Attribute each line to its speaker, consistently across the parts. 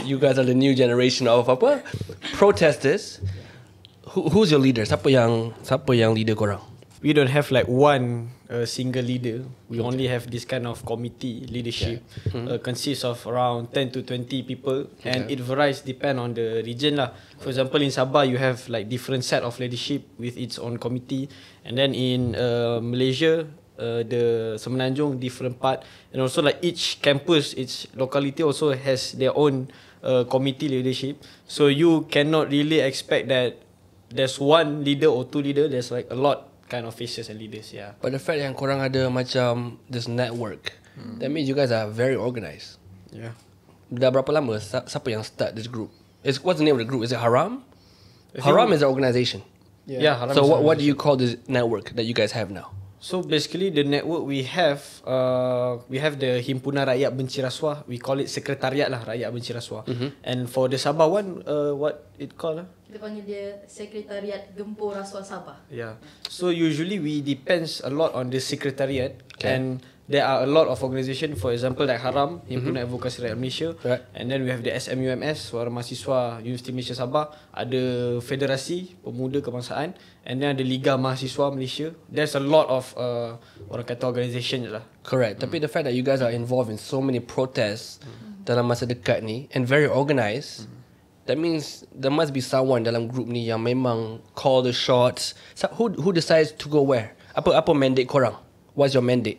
Speaker 1: you guys are the new generation of apa? Protesters. Who's your leader? Siapa yang leader korang?
Speaker 2: We don't have like one single leader. We only have this kind of committee leadership. Consists of around 10 to 20 people, and it varies depend on the region lah. For example, in Sabah you have like different set of leadership with its own committee, and then in Malaysia, the Semenanjung different part, and also like each campus, each locality also has their own committee leadership. So you cannot really expect that there's one leader or two leader. There's like a lot kind of faces and leaders, yeah.
Speaker 1: But the fact yang korang ada macam this network, that means you guys are very organized.
Speaker 2: Yeah.
Speaker 1: Dah berapa lama siapa yang start this group? What's the name of the group? Is it Haram? Haram is an organization.
Speaker 2: Yeah, Haram
Speaker 1: So
Speaker 2: is
Speaker 1: what do you call this network that you guys have now?
Speaker 2: So basically the network we have the Himpunan Rakyat Benci Rasuah. We call it Sekretariat lah, Rakyat Benci Rasuah. And for the Sabah one, what it called?
Speaker 3: Kita panggil dia Sekretariat Gempur Rasuah Sabah.
Speaker 2: Yeah. So usually we depends a lot on the secretariat, and there are a lot of organisation. For example, like Haram, Himpunan Advokasi Rakyat Malaysia, and then we have the SMUMS, Suara Mahasiswa Universiti Malaysia Sabah, ada Federasi Pemuda Kebangsaan, and then ada Liga Mahasiswa Malaysia. There's a lot of orang kata organisation je lah.
Speaker 1: Correct. Tapi the fact that you guys are involved in so many protests dalam masa dekat ni and very organized, that means there must be someone dalam group ni yang memang call the shots. So who decides to go where? Apa mandate korang? What's your mandate?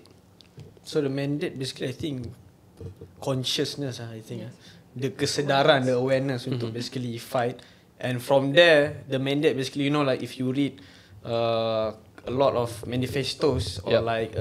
Speaker 2: So the mandate basically I think consciousness I think the kesedaran, the awareness untuk basically fight. And from there the mandate basically, you know, like if you read a lot of manifestos or like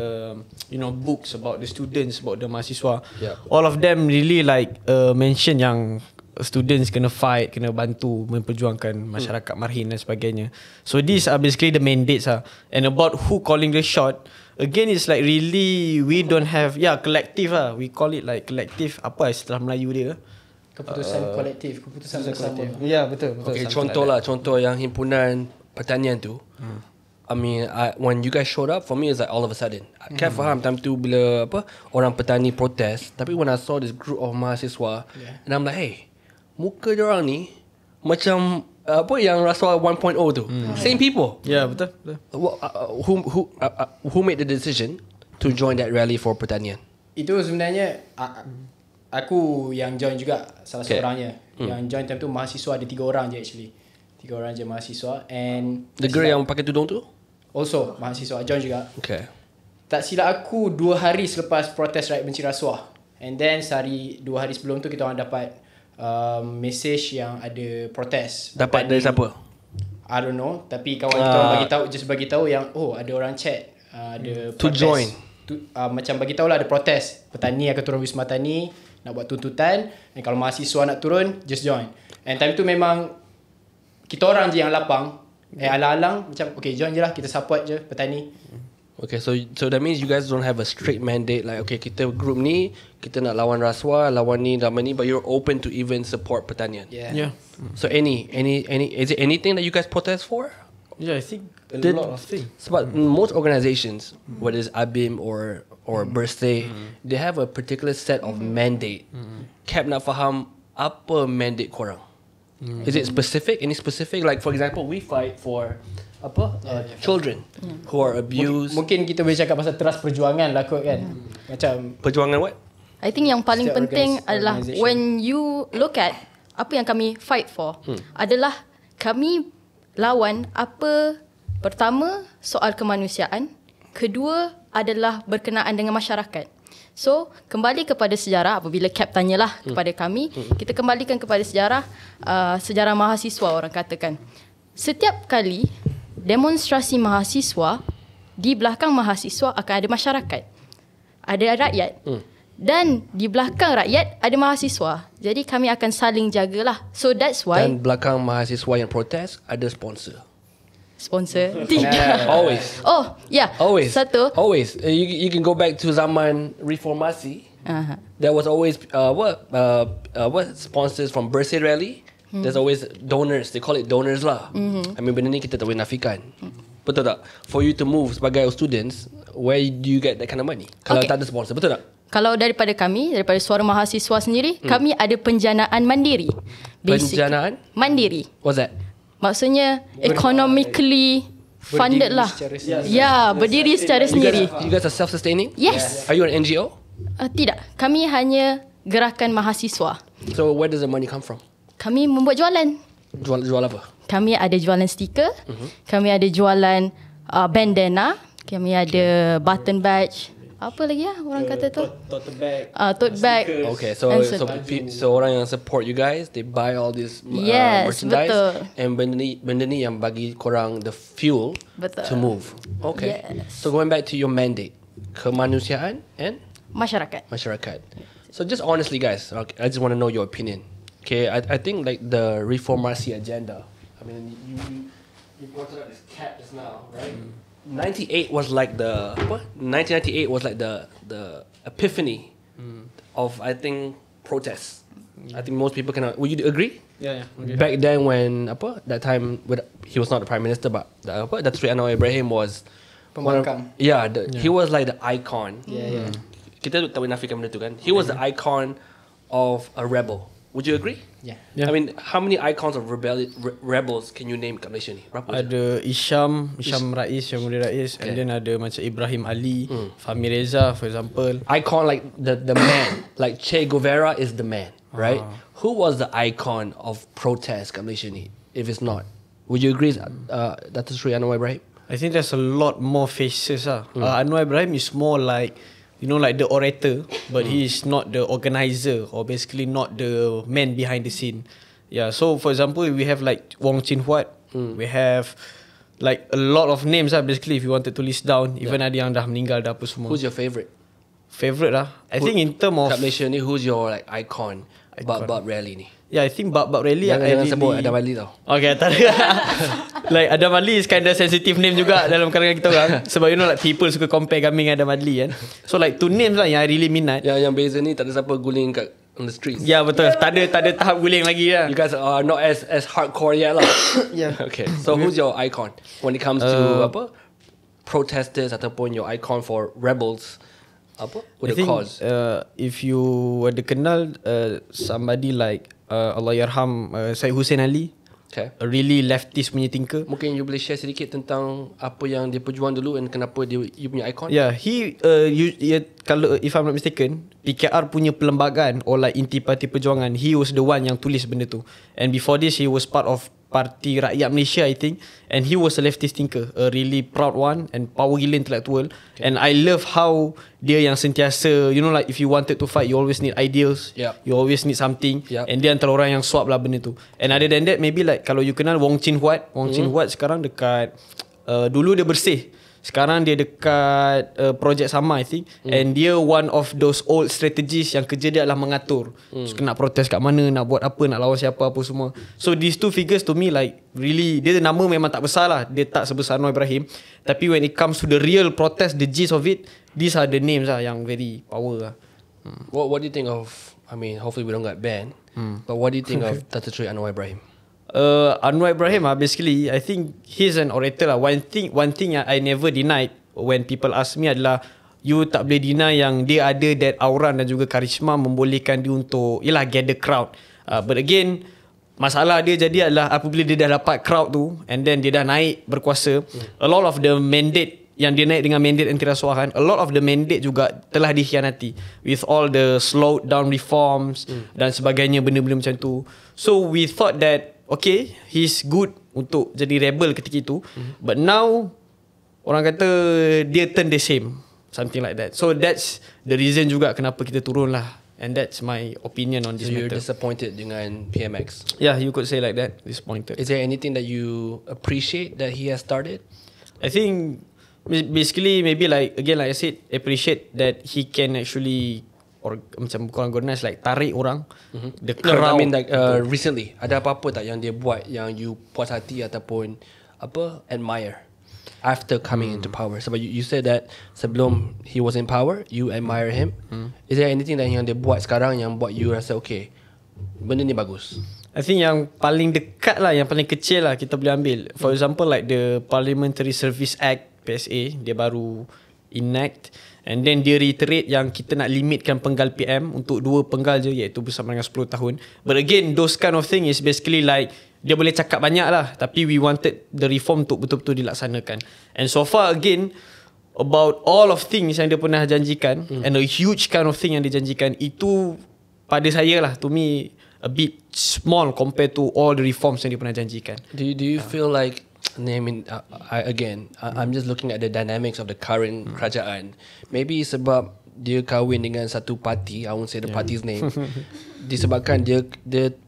Speaker 2: you know, books about the students, about the mahasiswa, all of them really like mention yang students kena fight, kena bantu memperjuangkan masyarakat marhin dan sebagainya. So these are basically the mandates lah. And about who calling the shot, again it's like really we don't have collective lah. We call it like collective, apa istilah Melayu dia?
Speaker 4: Keputusan kolektif, keputusan bersama.
Speaker 2: Ya, betul.
Speaker 1: Okay, contoh yang himpunan pertanian tu. I mean, when you guys showed up, for me it's like all of a sudden. I can't faham time tu bila orang petani protes. Tapi when I saw this group of mahasiswa, and I'm like, hey, muka diorang ni macam yang Rasuah 1.0 tu. Same people.
Speaker 2: Ya, betul.
Speaker 1: Who made the decision to join that rally for pertanian?
Speaker 4: Itu sebenarnya aku yang join juga, salah seorangnya. Yang join time tu mahasiswa ada 3 orang je actually. 3 orang je mahasiswa, and
Speaker 1: the girl yang pakai tudung tu
Speaker 4: also mahasiswa join juga.
Speaker 1: Okay.
Speaker 4: Tak silap aku 2 hari selepas protes rakyat benci rasuah, and then 2 hari sebelum tu kita orang dapat message yang ada protes.
Speaker 1: Dapat dari siapa?
Speaker 4: I don't know, tapi kawan kita orang bagi tahu yang ada orang chat ada
Speaker 1: to
Speaker 4: protes,
Speaker 1: join
Speaker 4: macam bagi tahu lah ada protes, petani akan turun Wisma Tani nak buat tuntutan, dan kalau mahasiswa nak turun just join. And time tu memang kita orang je yang lapang, alang-alang macam okay join je lah, kita support je petani.
Speaker 1: Okay, so that means you guys don't have a strict mandate like okay kita group ni kita nak lawan rasuah, lawan ni, but you're open to even support pertanian.
Speaker 4: Yeah.
Speaker 1: So any is it anything that you guys protest for?
Speaker 2: Yeah, I think a lot of things.
Speaker 1: Sebab most organizations, whether it's ABIM or Bersih, they have a particular set of mandate. Cap nak faham apa mandate korang? Is it specific? Any specific? Like for example, we fight for children who are abused.
Speaker 4: Mungkin kita boleh cakap pasal teras perjuangan lah kot kan. Macam
Speaker 1: perjuangan what?
Speaker 3: I think yang paling penting adalah when you look at apa yang kami fight for, adalah kami lawan pertama soal kemanusiaan, kedua adalah berkenaan dengan masyarakat. So kembali kepada sejarah, apabila Cap tanyalah kepada kami, kita kembalikan kepada sejarah, sejarah mahasiswa orang katakan. Setiap kali demonstrasi mahasiswa, di belakang mahasiswa akan ada masyarakat, ada rakyat, dan di belakang rakyat ada mahasiswa. Jadi kami akan saling jagalah. So that's why.
Speaker 1: Dan belakang mahasiswa yang protes ada sponsor.
Speaker 3: Sponsor? Tidak.
Speaker 1: Always.
Speaker 3: Oh, yeah.
Speaker 1: Always.
Speaker 3: Satu.
Speaker 1: Always. You can go back to zaman reformasi. There was always what sponsors from Bersih Rally. There's always donors. They call it donors lah. I mean benda ni kita tak boleh nafikan. Betul tak? For you to move sebagai students, where do you get that kind of money? Kalau tak ada sponsor, betul tak?
Speaker 3: Kalau daripada Suara Mahasiswa sendiri, kami ada penjanaan mandiri.
Speaker 1: Penjanaan?
Speaker 3: Mandiri.
Speaker 1: What's that?
Speaker 3: Maksudnya economically funded lah. Berdiri secara sendiri.
Speaker 1: You guys are self-sustaining?
Speaker 3: Yes.
Speaker 1: Are you an NGO?
Speaker 3: Tidak. Kami hanya gerakan mahasiswa.
Speaker 1: So where does the money come from?
Speaker 3: Kami membuat jualan.
Speaker 1: Jual apa?
Speaker 3: Kami ada jualan stiker. Kami ada jualan bandana. Kami ada button badge. Apa lagi orang kata tu?
Speaker 2: Tote bag.
Speaker 3: Tote bag.
Speaker 1: Okay, so orang yang support you guys, they buy all this
Speaker 3: Yes,
Speaker 1: merchandise,
Speaker 3: betul.
Speaker 1: and benda ni yang bagi korang the fuel
Speaker 3: Betul.
Speaker 1: to move. Okay.
Speaker 3: Yes.
Speaker 1: So going back to your mandate, kemanusiaan and
Speaker 3: Masyarakat.
Speaker 1: masyarakat. So just honestly, guys, okay, I just want to know your opinion. Okay, I think like the reformasi agenda. I mean, you pointed out this cap just now, right? 98 was like the 1998 was like the epiphany of, I think, protests. I think most people cannot. Would you agree?
Speaker 2: Yeah. Okay.
Speaker 1: Back then, when that time he was not the prime minister, but Datuk Seri Anwar Ibrahim was
Speaker 4: Pembangkang.
Speaker 1: he was like the icon.
Speaker 4: Yeah.
Speaker 1: Kita tak boleh nafikan benda tu kan. He was the icon of a rebel. Would you agree?
Speaker 4: Yeah.
Speaker 2: Yeah.
Speaker 1: I mean, how many icons of rebels can you name kat Malaysia ni? Berapa je?
Speaker 2: Ada Isham Rais, and then ada macam Ibrahim Ali, Fahmi Reza for example.
Speaker 1: Icon like the man, like Che Guevara is the man, right? Who was the icon of protest kat Malaysia ni? If it's not, would you agree, Datuk Seri Anwar Ibrahim?
Speaker 2: I think there's a lot more faces Anwar Ibrahim is more like, you know, like the orator, but he is not the organizer, or basically not the man behind the scene. Yeah, so for example, we have like Wong Chin Huat, we have like a lot of names basically if you wanted to list down, even ada yang dah meninggal dah apa semua.
Speaker 1: Who's your favorite?
Speaker 2: Favorite I think in term of
Speaker 1: kat Malaysia ni, who's your like icon? Bab Rally ni.
Speaker 2: Yeah, I think Bab Rally
Speaker 1: Jangan sebut Adam Ali tau.
Speaker 2: Okay, tak ada. Like Adam Ali is kind of sensitive name juga dalam kalangan kita orang. Sebab you know like people suka compare kami dengan Adam Ali kan. So like two names lah yang I really minat.
Speaker 1: Yang beza ni tak ada siapa guling kat on the streets.
Speaker 2: Ya, betul. Tak ada tahap guling lagi lah.
Speaker 1: You guys are not as hardcore yet lah.
Speaker 2: Yeah.
Speaker 1: Okay. So who's your icon when it comes to protesters ataupun your icon for rebels with a cause?
Speaker 2: If you ada kenal somebody like Allahyarham Syed Hussein Ali,
Speaker 1: Okay.
Speaker 2: a really leftist punya thinker.
Speaker 1: Mungkin you boleh share sedikit tentang apa yang dia perjuang dulu and kenapa dia you punya icon?
Speaker 2: Yeah, he kalau if I'm not mistaken, PKR punya perlembagaan or like inti parti perjuangan, he was the one yang tulis benda tu. And before this, he was part of Parti Rakyat Malaysia, I think, and he was a leftist thinker, a really proud one and power gila intellectual. Okay. And I love how dia yang sentiasa, you know, like if you wanted to fight, you always need ideals, you always need something, and dia antara orang yang swap lah benda tu. And other than that, maybe like kalau you kenal Wong Chin Huat, Chin Huat sekarang dekat dulu dia Bersih, sekarang dia dekat Projek Sama, I think. And dia one of those old strategies yang kerja dia adalah mengatur. So, nak protes kat mana, nak buat apa, nak lawan siapa, apa semua. So these two figures to me like really, dia nama memang tak besar lah, dia tak sebesar Anwar Ibrahim. Tapi when it comes to the real protest, the gist of it, these are the names lah yang very power lah.
Speaker 1: What do you think of, I mean, hopefully we don't get banned, but what do you think of Datuk Seri Anwar Ibrahim?
Speaker 2: Anwar Ibrahim basically I think he's an orator lah. One thing I never denied when people ask me adalah, you tak boleh deny yang dia ada that aura dan juga karisma membolehkan dia untuk get the crowd. But again, masalah dia jadi adalah apabila dia dah dapat crowd tu and then dia dah naik berkuasa, a lot of the mandate yang dia naik dengan mandate anti-rasuahan, a lot of the mandate juga telah dikhianati with all the slowed down reforms dan sebagainya, benda-benda macam tu. So we thought that okay, he's good untuk jadi rebel ketika itu, but now orang kata dia turn the same, something like that. So that's the reason juga kenapa kita turun lah, and that's my opinion on this
Speaker 1: So you're
Speaker 2: matter.
Speaker 1: disappointed dengan PMX?
Speaker 2: Yeah, you could say like that, disappointed.
Speaker 1: Is there anything that you appreciate that he has started?
Speaker 2: I think basically maybe like again like I said, appreciate that he can actually or macam bukan organize like tarik orang, the crowd.
Speaker 1: No, I mean like recently ada apa-apa tak yang dia buat yang you puas hati ataupun admire after coming into power? Sebab you said that sebelum he was in power you admire him. Is there anything that yang dia buat sekarang yang buat you rasa okay, benda ni bagus?
Speaker 2: I think yang paling dekat lah, yang paling kecil lah kita boleh ambil. For example like the Parliamentary Service Act, PSA, dia baru enact. And then dia reiterate yang kita nak limitkan penggal PM untuk 2 penggal je, iaitu bersama dengan 10 tahun. But again, those kind of thing is basically like dia boleh cakap banyak lah, tapi we wanted the reform untuk betul-betul dilaksanakan. And so far again, about all of things yang dia pernah janjikan, and a huge kind of thing yang dia janjikan, itu pada saya lah, to me a bit small compared to all the reforms yang dia pernah janjikan.
Speaker 1: Do you feel like, I mean, I'm just looking at the dynamics of the current kerajaan. Maybe sebab dia kahwin dengan satu parti, I won't say the party's name, disebabkan dia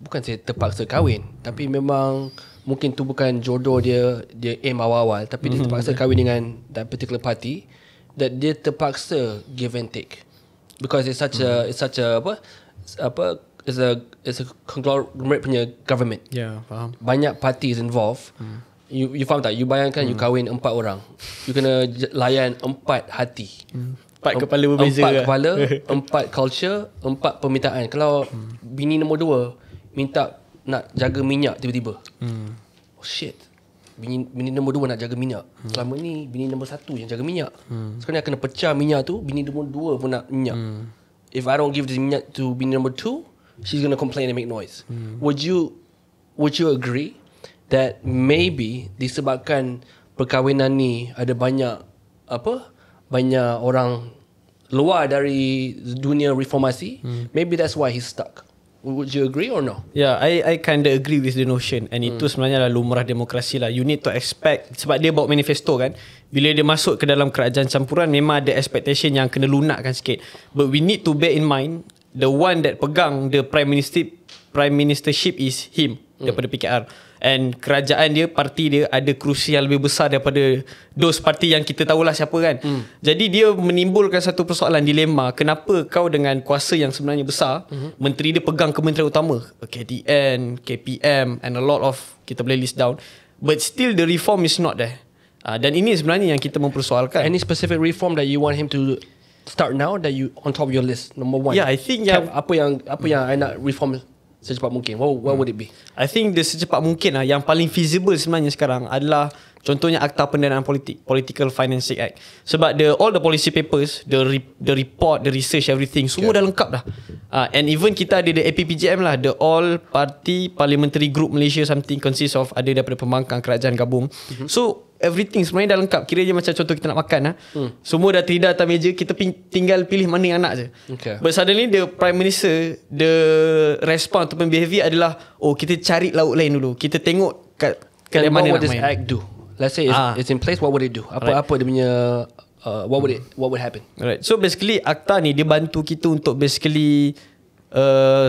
Speaker 1: bukan saya terpaksa kahwin, tapi memang mungkin tu bukan jodoh dia aim awal-awal, tapi dia terpaksa kahwin dengan that particular party, that dia terpaksa give and take because it's such a it's a conglomerate punya government.
Speaker 2: Ya, faham.
Speaker 1: Banyak parties involved. You faham tak? You bayangkan you kahwin 4 orang, you kena layan 4 hati.
Speaker 2: 4 kepala berbeza.
Speaker 1: 4 kepala, 4 culture, 4 permintaan. Kalau bini nombor 2 minta nak jaga minyak tiba-tiba. Oh shit. Bini nombor 2 nak jaga minyak. Selama ni bini nombor 1 yang jaga minyak. Sekarang dia kena pecah minyak tu, bini nombor 2 pun nak minyak. If I don't give this minyak to bini nombor 2, she's gonna complain and make noise. Would you agree that maybe disebabkan perkahwinan ni ada banyak orang luar dari dunia reformasi, maybe that's why he's stuck. Would you agree or no?
Speaker 2: Yeah, I kind of agree with the notion, and itu sebenarnya lah lumrah demokrasi lah. You need to expect, sebab dia bawa manifesto kan, bila dia masuk ke dalam kerajaan campuran memang ada expectation yang kena lunakkan sikit. But we need to bear in mind, the one that pegang the prime ministership is him, daripada PKR. And kerajaan dia, parti dia ada kerusi yang lebih besar daripada those parti yang kita tahulah siapa kan. Jadi dia menimbulkan satu persoalan dilema, kenapa kau dengan kuasa yang sebenarnya besar, menteri dia pegang kementerian utama, KDN, KPM and a lot of, kita boleh list down, but still the reform is not there. Dan ini sebenarnya yang kita mempersoalkan.
Speaker 1: Any specific reform that you want him to start now that you on top of your list? Number 1.
Speaker 2: Yeah, I think
Speaker 1: apa yang I nak reform secepat mungkin. What would it be?
Speaker 2: I think the secepat mungkin lah, yang paling feasible sebenarnya sekarang adalah contohnya Akta Pendanaan Politik, Political Financing Act. Sebab all the policy papers, the report, the research, everything, semua dah lengkap dah. And even kita ada the APPGM lah, the All Party Parliamentary Group Malaysia something, consists of, ada daripada pembangkang kerajaan gabung. So everything sebenarnya dah lengkap. Kira je macam contoh kita nak makan lah. Semua dah terida atas meja, kita tinggal pilih mana yang nak je. But suddenly the Prime Minister, the response ataupun behaviour adalah, kita cari lauk lain dulu, kita tengok kat
Speaker 1: And
Speaker 2: mana
Speaker 1: what would
Speaker 2: nak
Speaker 1: this
Speaker 2: main.
Speaker 1: act do? Let's say it's in place, what would it do? Apa dia punya what would happen?
Speaker 2: Alright. So basically Akta ni dia bantu kita untuk basically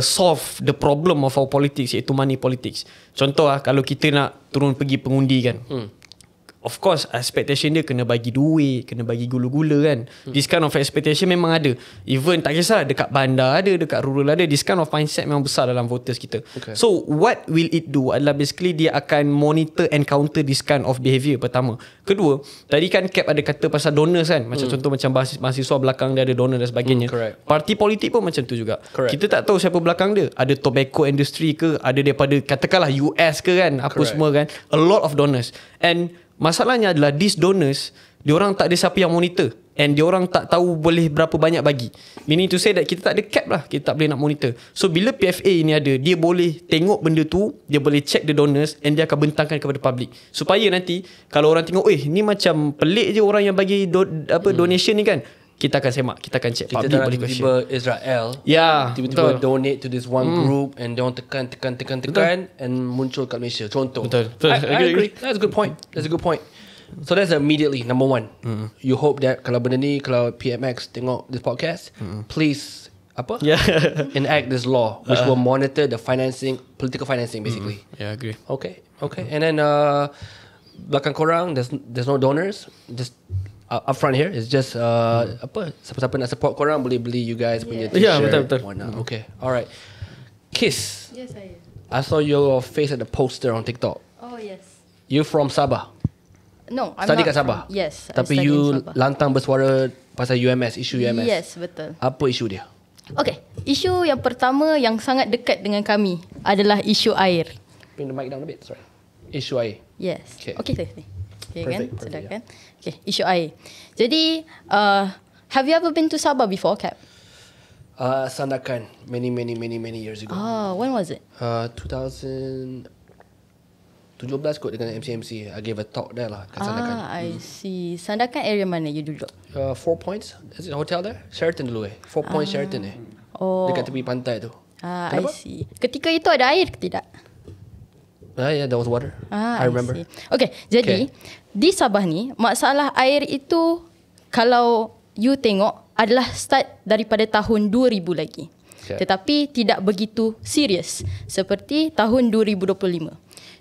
Speaker 2: solve the problem of our politics, iaitu money politics. Contoh kalau kita nak turun pergi pengundi kan, of course expectation dia kena bagi duit, kena bagi gula-gula kan. This kind of expectation memang ada. Even tak kisah dekat bandar ada, dekat rural ada. This kind of mindset memang besar dalam voters kita. So what will it do adalah basically dia akan monitor and counter this kind of behaviour, pertama. Kedua, tadi kan Cap ada kata pasal donors kan, macam contoh macam mahasiswa belakang dia ada donor dan sebagainya. Parti politik pun macam tu juga. Kita tak tahu siapa belakang dia. Ada tobacco industry ke, ada daripada katakanlah US ke kan, apa semua kan. A lot of donors. And masalahnya adalah these donors, diorang tak ada siapa yang monitor, and diorang tak tahu boleh berapa banyak bagi. Meaning to say that kita tak ada cap lah, kita tak boleh nak monitor. So bila PFA ini ada, dia boleh tengok benda tu, dia boleh check the donors, and dia akan bentangkan kepada public, supaya nanti kalau orang tengok, ni macam pelik je orang yang bagi donation ni kan, kita akan semak, kita akan check, public boleh question.
Speaker 1: Tiba-tiba Israel tiba-tiba donate to this one group, and diorang tekan and muncul kat Malaysia. Contoh. I agree. That's a good point. So that's immediately number 1. You hope that kalau benda ni, kalau PMX tengok this podcast, please enact this law which will monitor the financing, political financing basically.
Speaker 2: Yeah, I agree.
Speaker 1: Okay. And then belakang korang there's no donors, just up front here is just siapa-siapa nak support korang boleh beli you guys punya t-shirt.
Speaker 2: Betul.
Speaker 1: Okay, alright. Kiss,
Speaker 3: Yes, saya.
Speaker 1: I saw your face at the poster on TikTok.
Speaker 3: Oh, yes.
Speaker 1: You from Sabah?
Speaker 3: No, I'm
Speaker 1: Study
Speaker 3: not
Speaker 1: kat Sabah?
Speaker 3: from- Yes. I
Speaker 1: Tapi
Speaker 3: study
Speaker 1: you
Speaker 3: in Sabah.
Speaker 1: lantang bersuara pasal UMS, isu UMS.
Speaker 3: Yes, betul.
Speaker 1: Apa isu dia?
Speaker 3: Okay, isu yang pertama yang sangat dekat dengan kami adalah isu air.
Speaker 1: Bring the mic down a bit, sorry. Isu air.
Speaker 3: Yes.
Speaker 1: Okay.
Speaker 3: Okay, saya. Okay,
Speaker 1: Perfect,
Speaker 3: kan? Sudah
Speaker 1: perfect,
Speaker 3: kan? Okay, isu air. Jadi, have you ever been to Sabah before, Cap?
Speaker 1: Sandakan many years ago.
Speaker 3: When was it?
Speaker 1: 2017 kot dengan MCMC. I gave a talk there lah kat Sandakan.
Speaker 3: I see. Sandakan area mana you duduk?
Speaker 1: 4 Points. Is it a hotel there? Sheraton dulu 4 Points Sheraton
Speaker 3: Oh.
Speaker 1: Dekat tepi pantai tu.
Speaker 3: I see. Ketika itu ada air ke tidak?
Speaker 1: Yeah, there was water. I remember.
Speaker 3: See. Okay, jadi di Sabah ni masalah air itu kalau you tengok adalah start daripada tahun 2000 lagi. Tetapi tidak begitu serius seperti tahun 2025.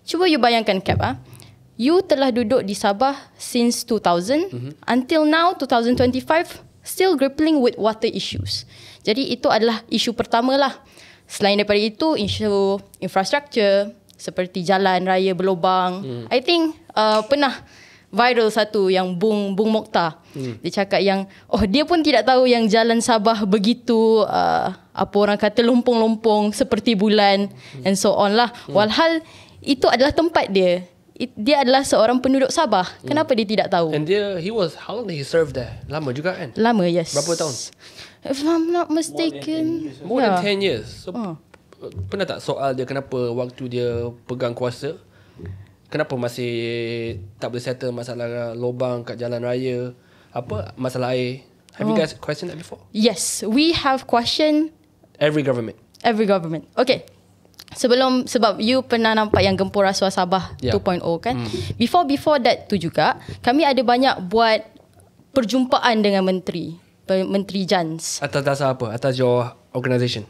Speaker 3: Cuba you bayangkan Cap, you telah duduk di Sabah since 2000 until now 2025 still grappling with water issues. Jadi itu adalah isu pertama lah. Selain daripada itu, isu infrastruktur seperti jalan raya berlubang. I think pernah viral satu yang Bung Mokhtar. Dia cakap yang dia pun tidak tahu yang jalan Sabah begitu apa orang kata lompong-lompong seperti bulan and so on lah. Walhal itu adalah tempat dia. Dia adalah seorang penduduk Sabah. Kenapa dia tidak tahu?
Speaker 1: And how long did he serve there? Lama juga kan?
Speaker 3: Lama, yes.
Speaker 1: Berapa tahun?
Speaker 3: If I'm not mistaken.
Speaker 1: More than 10 years. So, pernah tak soal dia kenapa waktu dia pegang kuasa, kenapa masih tak boleh settle masalah lubang kat jalan raya, masalah air? Have you guys questioned that before?
Speaker 3: Yes, we have questioned
Speaker 1: Every government.
Speaker 3: Okay. Sebab you pernah nampak yang Gempura Suasabah 2.0 kan? Before that tu juga, kami ada banyak buat perjumpaan dengan Menteri Jans.
Speaker 1: Atas dasar apa? Atas your organisation?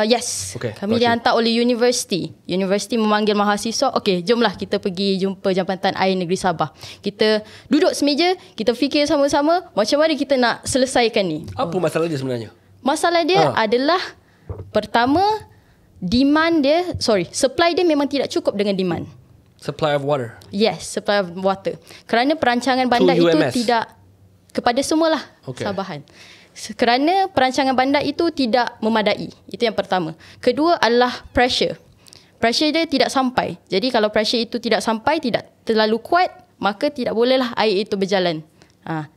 Speaker 3: Yes.
Speaker 1: Okay,
Speaker 3: Kami dihantar oleh universiti. Universiti memanggil mahasiswa. Okay, jomlah kita pergi jumpa Jabatan Air Negeri Sabah. Kita duduk semeja, kita fikir sama-sama macam mana kita nak selesaikan ni.
Speaker 1: Apa masalah dia sebenarnya?
Speaker 3: Masalah dia adalah pertama, supply dia memang tidak cukup dengan demand.
Speaker 1: Supply of water.
Speaker 3: Yes, supply of water. Kerana perancangan bandar itu tidak kepada semualah Sabahan. Kerana perancangan bandar itu tidak memadai. Itu yang pertama. Kedua adalah pressure. Pressure dia tidak sampai. Jadi kalau pressure itu tidak sampai, tidak terlalu kuat, maka tidak bolehlah air itu berjalan.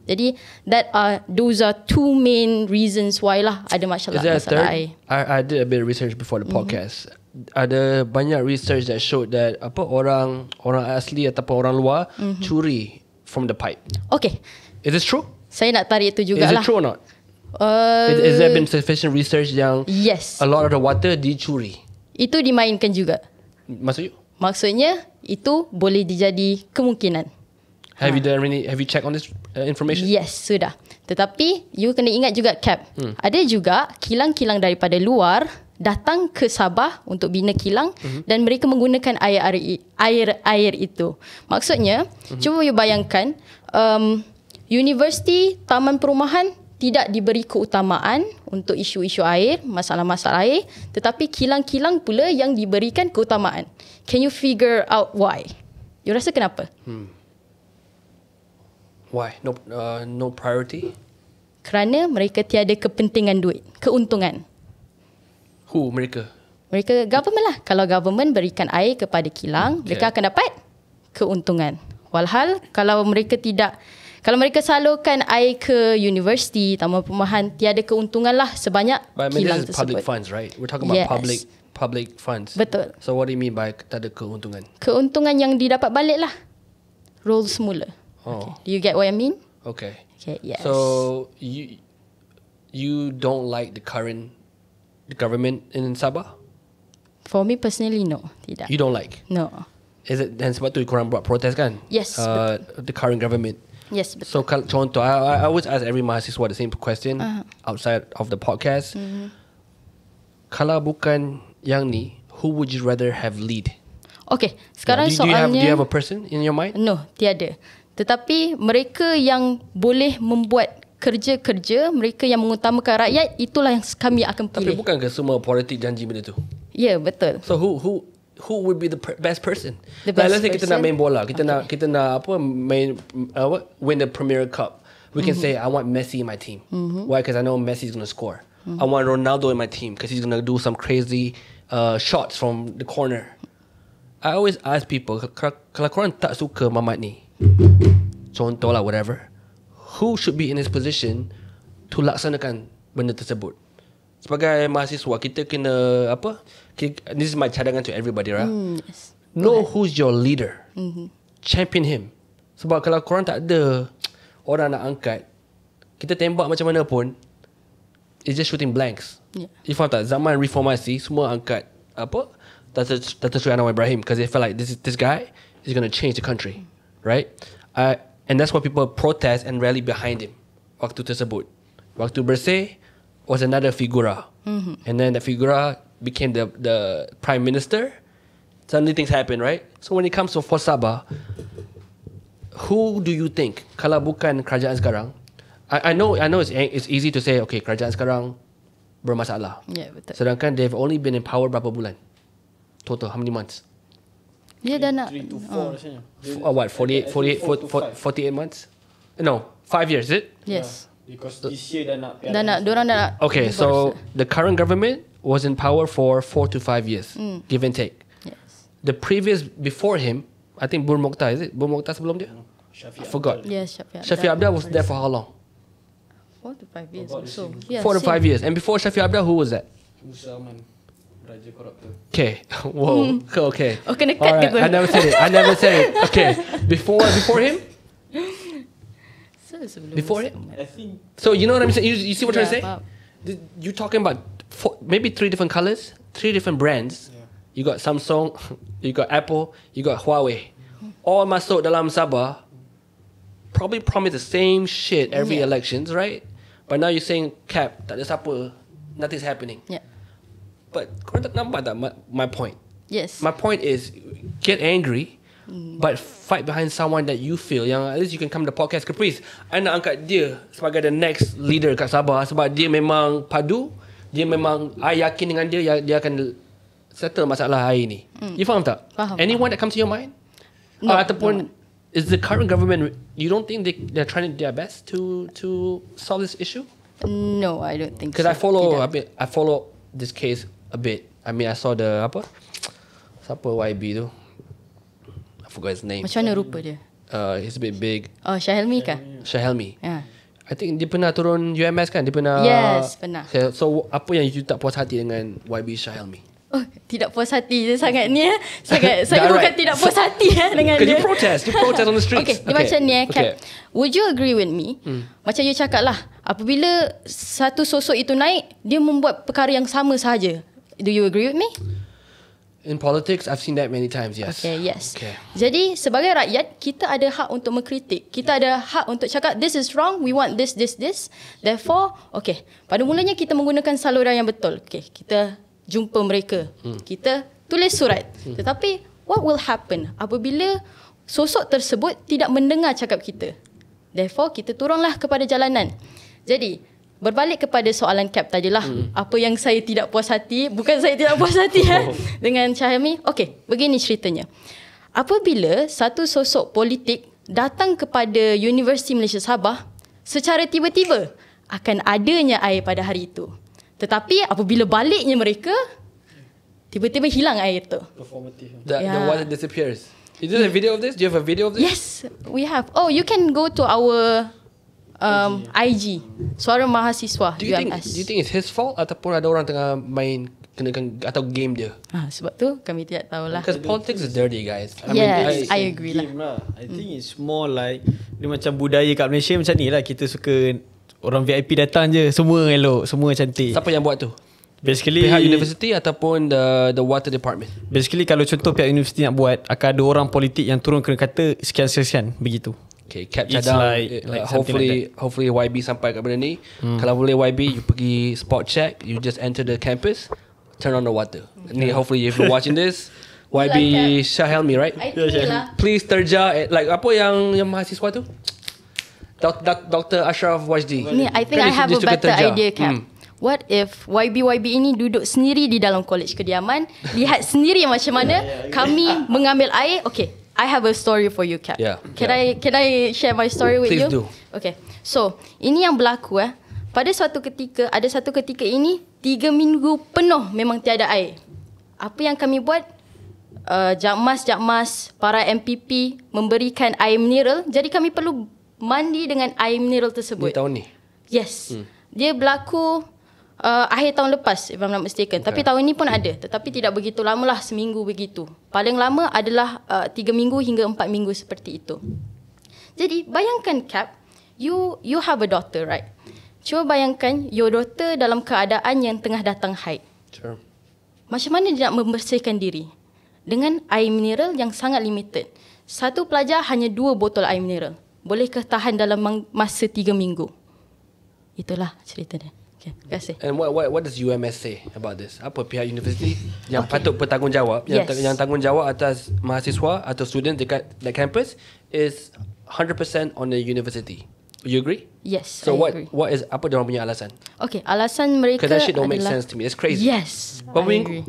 Speaker 3: Jadi those are two main reasons why lah ada masalah air.
Speaker 1: I did a bit of research before the podcast. Ada banyak research that showed that orang asli ataupun orang luar curi from the pipe.
Speaker 3: Okay.
Speaker 1: Is this true?
Speaker 3: Saya nak tarik itu jugalah.
Speaker 1: Is it true or not? Is there been sufficient research yang
Speaker 3: yes,
Speaker 1: a lot of the water dicuri?
Speaker 3: Itu dimainkan juga. Maksudnya itu boleh dijadi kemungkinan.
Speaker 1: Have you checked on this information?
Speaker 3: Yes, sudah. Tetapi you kena ingat juga Cap. Ada juga kilang-kilang daripada luar datang ke Sabah untuk bina kilang dan mereka menggunakan air itu. Maksudnya, cuba you bayangkan universiti, taman perumahan tidak diberi keutamaan untuk isu-isu air, masalah-masalah air, tetapi kilang-kilang pula yang diberikan keutamaan. Can you figure out why? You rasa kenapa?
Speaker 1: Why? No priority?
Speaker 3: Kerana mereka tiada kepentingan duit, keuntungan.
Speaker 1: Who? Mereka?
Speaker 3: Government lah. Kalau government berikan air kepada kilang, mereka akan dapat keuntungan. Walhal kalau mereka salurkan air ke universiti, taman perumahan, tiada keuntungan lah sebanyak kilang
Speaker 1: this is
Speaker 3: tersebut.
Speaker 1: Public funds, right? We're talking about public funds.
Speaker 3: Betul.
Speaker 1: So what do you mean by tiada keuntungan?
Speaker 3: Keuntungan yang didapat balik lah. Roll semula. Okay. Do you get what I mean?
Speaker 1: Okay.
Speaker 3: Yes.
Speaker 1: So you don't like the government in Sabah?
Speaker 3: For me personally, no. Tidak.
Speaker 1: You don't like?
Speaker 3: No.
Speaker 1: Is it dan sebab tu korang buat protes kan?
Speaker 3: Yes.
Speaker 1: The current government.
Speaker 3: Yes, betul.
Speaker 1: So contoh, I always ask every mahasiswa the same question outside of the podcast. Kalau bukan yang ni, who would you rather have lead?
Speaker 3: Okay, sekarang
Speaker 1: do
Speaker 3: soalnya
Speaker 1: you have a person in your mind?
Speaker 3: No, tiada. Tetapi mereka yang boleh membuat kerja-kerja, mereka yang mengutamakan rakyat, itulah yang kami akan pilih.
Speaker 1: Tapi bukan ke semua politik janji benda tu?
Speaker 3: Ya, yeah, betul.
Speaker 1: So who would be the best person?
Speaker 3: The best
Speaker 1: let's say
Speaker 3: person?
Speaker 1: kita nak main bola, kita nak win the Premier Cup. We can say I want Messi in my team. Why? Because I know Messi's going to score. I want Ronaldo in my team because he's going to do some crazy shots from the corner. I always ask people, kalau korang tak suka Mamat ni, contoh lah whatever, who should be in his position to laksanakan benda tersebut? Sebagai mahasiswa, kita kena apa? This is my cadangan to everybody, right?
Speaker 3: Yes.
Speaker 1: Know who's your leader. Champion him. Sebab kalau korang tak ada orang nak angkat, kita tembak macam mana pun, it's just shooting blanks.
Speaker 3: Yeah.
Speaker 1: You faham tak? Zaman reformasi, semua angkat apa? Dato' Sri Anwar Ibrahim, because they felt like this guy is going to change the country, right? And that's why people protest and rally behind him. Waktu tersebut, waktu bersih was another figura, and then the figura became the prime minister. Suddenly things happen, right? So when it comes to Force Sabah, who do you think, kalau bukan kerajaan sekarang, I know it's easy to say, okay, kerajaan sekarang bermasalah.
Speaker 3: Yeah, betul.
Speaker 1: Sedangkan they've only been in power berapa bulan? Total, how many months?
Speaker 3: Dia dah nak
Speaker 2: 3 to 4 rasanya.
Speaker 1: What, 48 months? No, 5 years, is it?
Speaker 3: Yes.
Speaker 2: Because this year dah nak
Speaker 3: Diorang dah nak
Speaker 1: Okay, so the current government was in power for 4 to 5 years, give and take.
Speaker 3: Yes.
Speaker 1: The previous, before him, I think Bur Mokhtar, is it? Bur Mokhtar sebelum dia? I forgot.
Speaker 3: Yes, Shafiq
Speaker 1: Shafiq Abdul was there for how long?
Speaker 3: 4 to 5 years also. Yeah,
Speaker 1: 4 to 5 years. And before Shafiq Abdul, who was that?
Speaker 2: Musa Aman, Raja Koruptor.
Speaker 1: Okay. Whoa. Okay.
Speaker 3: Oh, kena cut
Speaker 1: Alright.
Speaker 3: gitu.
Speaker 1: I never said it. Okay. Before him?
Speaker 3: So, sebelum
Speaker 1: Before it?
Speaker 2: I think
Speaker 1: So you know what I'm saying? You see what I'm
Speaker 3: Yeah,
Speaker 1: trying to
Speaker 3: faham.
Speaker 1: say? You talking about maybe 3 different colors, 3 different brands.
Speaker 2: Yeah.
Speaker 1: You got Samsung, you got Apple, you got Huawei. All masuk dalam Sabah. Probably promise the same shit every
Speaker 3: Yeah.
Speaker 1: elections, right? But now you're saying cap, tak ada siapa, nothing's happening.
Speaker 3: Yeah.
Speaker 1: But korang tak nampak tak my point?
Speaker 3: Yes.
Speaker 1: My point is, get angry, but fight behind someone that you feel yang at least you can come to podcast Caprice. I nak angkat dia sebagai the next leader kat Sabah sebab dia memang padu, dia memang, I yakin dengan dia akan settle masalah air ni. You faham tak?
Speaker 3: Faham.
Speaker 1: Anyone that comes to your mind?
Speaker 3: No,
Speaker 1: Ataupun is the current government, you don't think they're trying their best to solve this issue?
Speaker 3: No, I don't think
Speaker 1: Because
Speaker 3: so. Tidak.
Speaker 1: I follow this case a bit. I mean, I saw the apa? Siapa YB tu? I forgot his name.
Speaker 3: Macam mana rupa dia?
Speaker 1: He's a bit big.
Speaker 3: Oh, Syahelmi kah?
Speaker 1: Syahelmi.
Speaker 3: Ya.
Speaker 1: I think dia pernah turun UMS kan? Dia pernah.
Speaker 3: Yes, pernah.
Speaker 1: Okay, so apa yang you tak puas hati dengan YB Syahelmi?
Speaker 3: Oh, tidak puas hati dia sangat ni eh. Sangat saya
Speaker 1: Dah,
Speaker 3: bukan
Speaker 1: right.
Speaker 3: tidak puas hati dengan
Speaker 1: Because
Speaker 3: dia.
Speaker 1: you protest on the streets.
Speaker 3: Okay, dia macam ni Cap.
Speaker 1: Okay.
Speaker 3: Would you agree with me? Macam you cakap lah, apabila satu sosok itu naik, dia membuat perkara yang sama sahaja. Do you agree with me?
Speaker 1: In politics, I've seen that many times, yes.
Speaker 3: Okay, yes.
Speaker 1: Okay.
Speaker 3: Jadi sebagai rakyat, kita ada hak untuk mengkritik. Kita ada hak untuk cakap this is wrong, we want this. Therefore, okay, pada mulanya kita menggunakan saluran yang betul. Okay, kita jumpa mereka. Kita tulis surat. Tetapi what will happen apabila sosok tersebut tidak mendengar cakap kita? Therefore, kita turunlah kepada jalanan. Jadi, berbalik kepada soalan Cap tadilah, apa yang saya tidak puas hati, bukan saya tidak puas hati dengan Syahelmi. Okey, begini ceritanya. Apabila satu sosok politik datang kepada Universiti Malaysia Sabah, secara tiba-tiba akan adanya air pada hari itu. Tetapi apabila baliknya mereka, tiba-tiba hilang air itu.
Speaker 2: performative.
Speaker 1: The
Speaker 3: Yeah.
Speaker 1: water disappears. Is there a video of this? Do you have a video of this?
Speaker 3: Yes, we have. Oh, you can go to our IG, Suara Mahasiswa
Speaker 1: Do you
Speaker 3: UMS.
Speaker 1: think it's his fault ataupun ada orang tengah main kenakan atau game dia?
Speaker 3: Sebab tu kami tidak tahulah.
Speaker 1: Because politics is dirty, guys.
Speaker 3: Yes, I agree lah.
Speaker 2: Game lah. I think it's more like dia macam budaya kat Malaysia macam ni lah. Kita suka orang VIP datang je, semua elok, semua cantik.
Speaker 1: Siapa yang buat tu?
Speaker 2: Basically
Speaker 1: Pihak universiti ataupun the water department?
Speaker 2: Basically kalau contoh pihak universiti nak buat, akan ada orang politik yang turun kena kata sekian-sekian begitu.
Speaker 1: Okay, Cap
Speaker 2: It's
Speaker 1: cadang.
Speaker 2: like something
Speaker 1: Hopefully YB sampai kat benda ni. Kalau boleh YB, you pergi spot check, you just enter the campus, turn on the water. Ni hopefully if you're watching this, YB Syahelmi, right?
Speaker 3: I think lah.
Speaker 1: Please terja, like apa yang mahasiswa tu? Dr. Ashraf Wajdi.
Speaker 3: Ni, I think
Speaker 1: Kan
Speaker 3: I have
Speaker 1: dia
Speaker 3: a
Speaker 1: suka
Speaker 3: better
Speaker 1: terja.
Speaker 3: idea, Cap. What if YB ini duduk sendiri di dalam college kediaman, lihat sendiri macam mana kami mengambil air. Okay, I have a story for you, Cap.
Speaker 1: Yeah.
Speaker 3: Can I share my story with
Speaker 1: Please
Speaker 3: you?
Speaker 1: do.
Speaker 3: Okay, so ini yang berlaku Pada satu ketika ini 3 minggu penuh memang tiada air. Apa yang kami buat? jakmas-jakmas, para MPP memberikan air mineral. Jadi kami perlu mandi dengan air mineral tersebut.
Speaker 1: Ni tahun ni.
Speaker 3: Yes. Dia berlaku akhir tahun lepas, if I'm not mistaken. Tapi tahun ni pun ada. Tetapi tidak begitu lama lah, seminggu begitu. Paling lama adalah 3 minggu hingga 4 minggu seperti itu. Jadi bayangkan Cap, you have a daughter, right? Cuba bayangkan your daughter dalam keadaan yang tengah datang haid.
Speaker 1: Sure.
Speaker 3: Macam mana dia nak membersihkan diri? Dengan air mineral yang sangat limited. Satu pelajar hanya 2 botol air mineral. Bolehkah tahan dalam masa 3 minggu? Itulah cerita dia. Okay, terima kasih.
Speaker 1: And what does UMS say about this? Apa pihak universiti yang patut bertanggungjawab, yang tanggungjawab atas mahasiswa atau student dekat campus is 100% on the university. You agree?
Speaker 3: Yes,
Speaker 1: So
Speaker 3: I
Speaker 1: what
Speaker 3: agree.
Speaker 1: what is apa dia orang punya alasan?
Speaker 3: Okay, alasan mereka
Speaker 1: Because that shit don't make
Speaker 3: adalah,
Speaker 1: sense to me. It's crazy.
Speaker 3: Yes,
Speaker 1: Berapa
Speaker 3: I
Speaker 1: minggu?
Speaker 3: agree.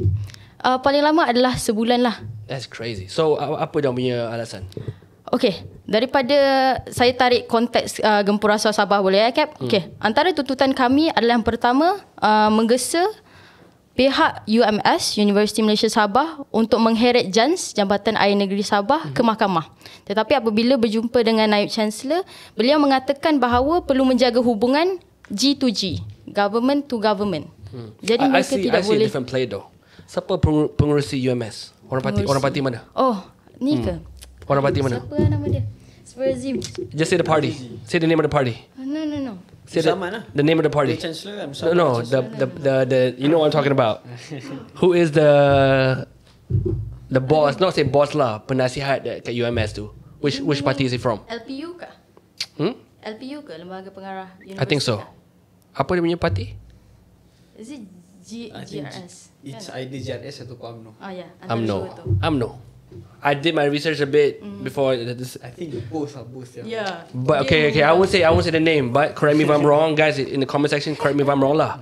Speaker 3: Paling lama adalah sebulan lah.
Speaker 1: That's crazy. So apa dia orang punya alasan?
Speaker 3: Okey, daripada saya tarik konteks Gempurasua Sabah boleh ya Cap? Okey, antara tuntutan kami adalah yang pertama menggesa pihak UMS, Universiti Malaysia Sabah untuk mengheret JANS, Jambatan Air Negeri Sabah ke mahkamah. Tetapi apabila berjumpa dengan Naib Chancellor, beliau mengatakan bahawa perlu menjaga hubungan G to G, government to government. Jadi
Speaker 1: I
Speaker 3: mereka
Speaker 1: see
Speaker 3: tidak
Speaker 1: a
Speaker 3: boleh.
Speaker 1: different play though. Siapa pengurusi UMS? Orang parti mana?
Speaker 3: Oh, ni ke?
Speaker 1: Orang parti mana?
Speaker 3: Siapa nama dia? Spurzim.
Speaker 1: Just say the party. Say the name of the party.
Speaker 3: No.
Speaker 1: Say the,
Speaker 2: Musaman lah.
Speaker 1: the name of the party.
Speaker 2: The Chancellor kan?
Speaker 1: No, the you know what I'm talking about. Who is the boss? Not say boss lah. Penasihat kat UMS tu. Which party is he from?
Speaker 3: LPU ke? LPU ke? Lembaga Pengarah Universiti?
Speaker 1: I think so. Apa dia punya parti?
Speaker 3: Is it
Speaker 2: I think
Speaker 3: GRS?
Speaker 2: it's either JRS atau UMNO.
Speaker 3: Ya.
Speaker 1: UMNO. I did my research a bit before this.
Speaker 2: I think both are both.
Speaker 3: Yeah.
Speaker 1: But okay. I won't say the name. But correct me if I'm wrong, guys. In the comment section, correct me if I'm wrong lah.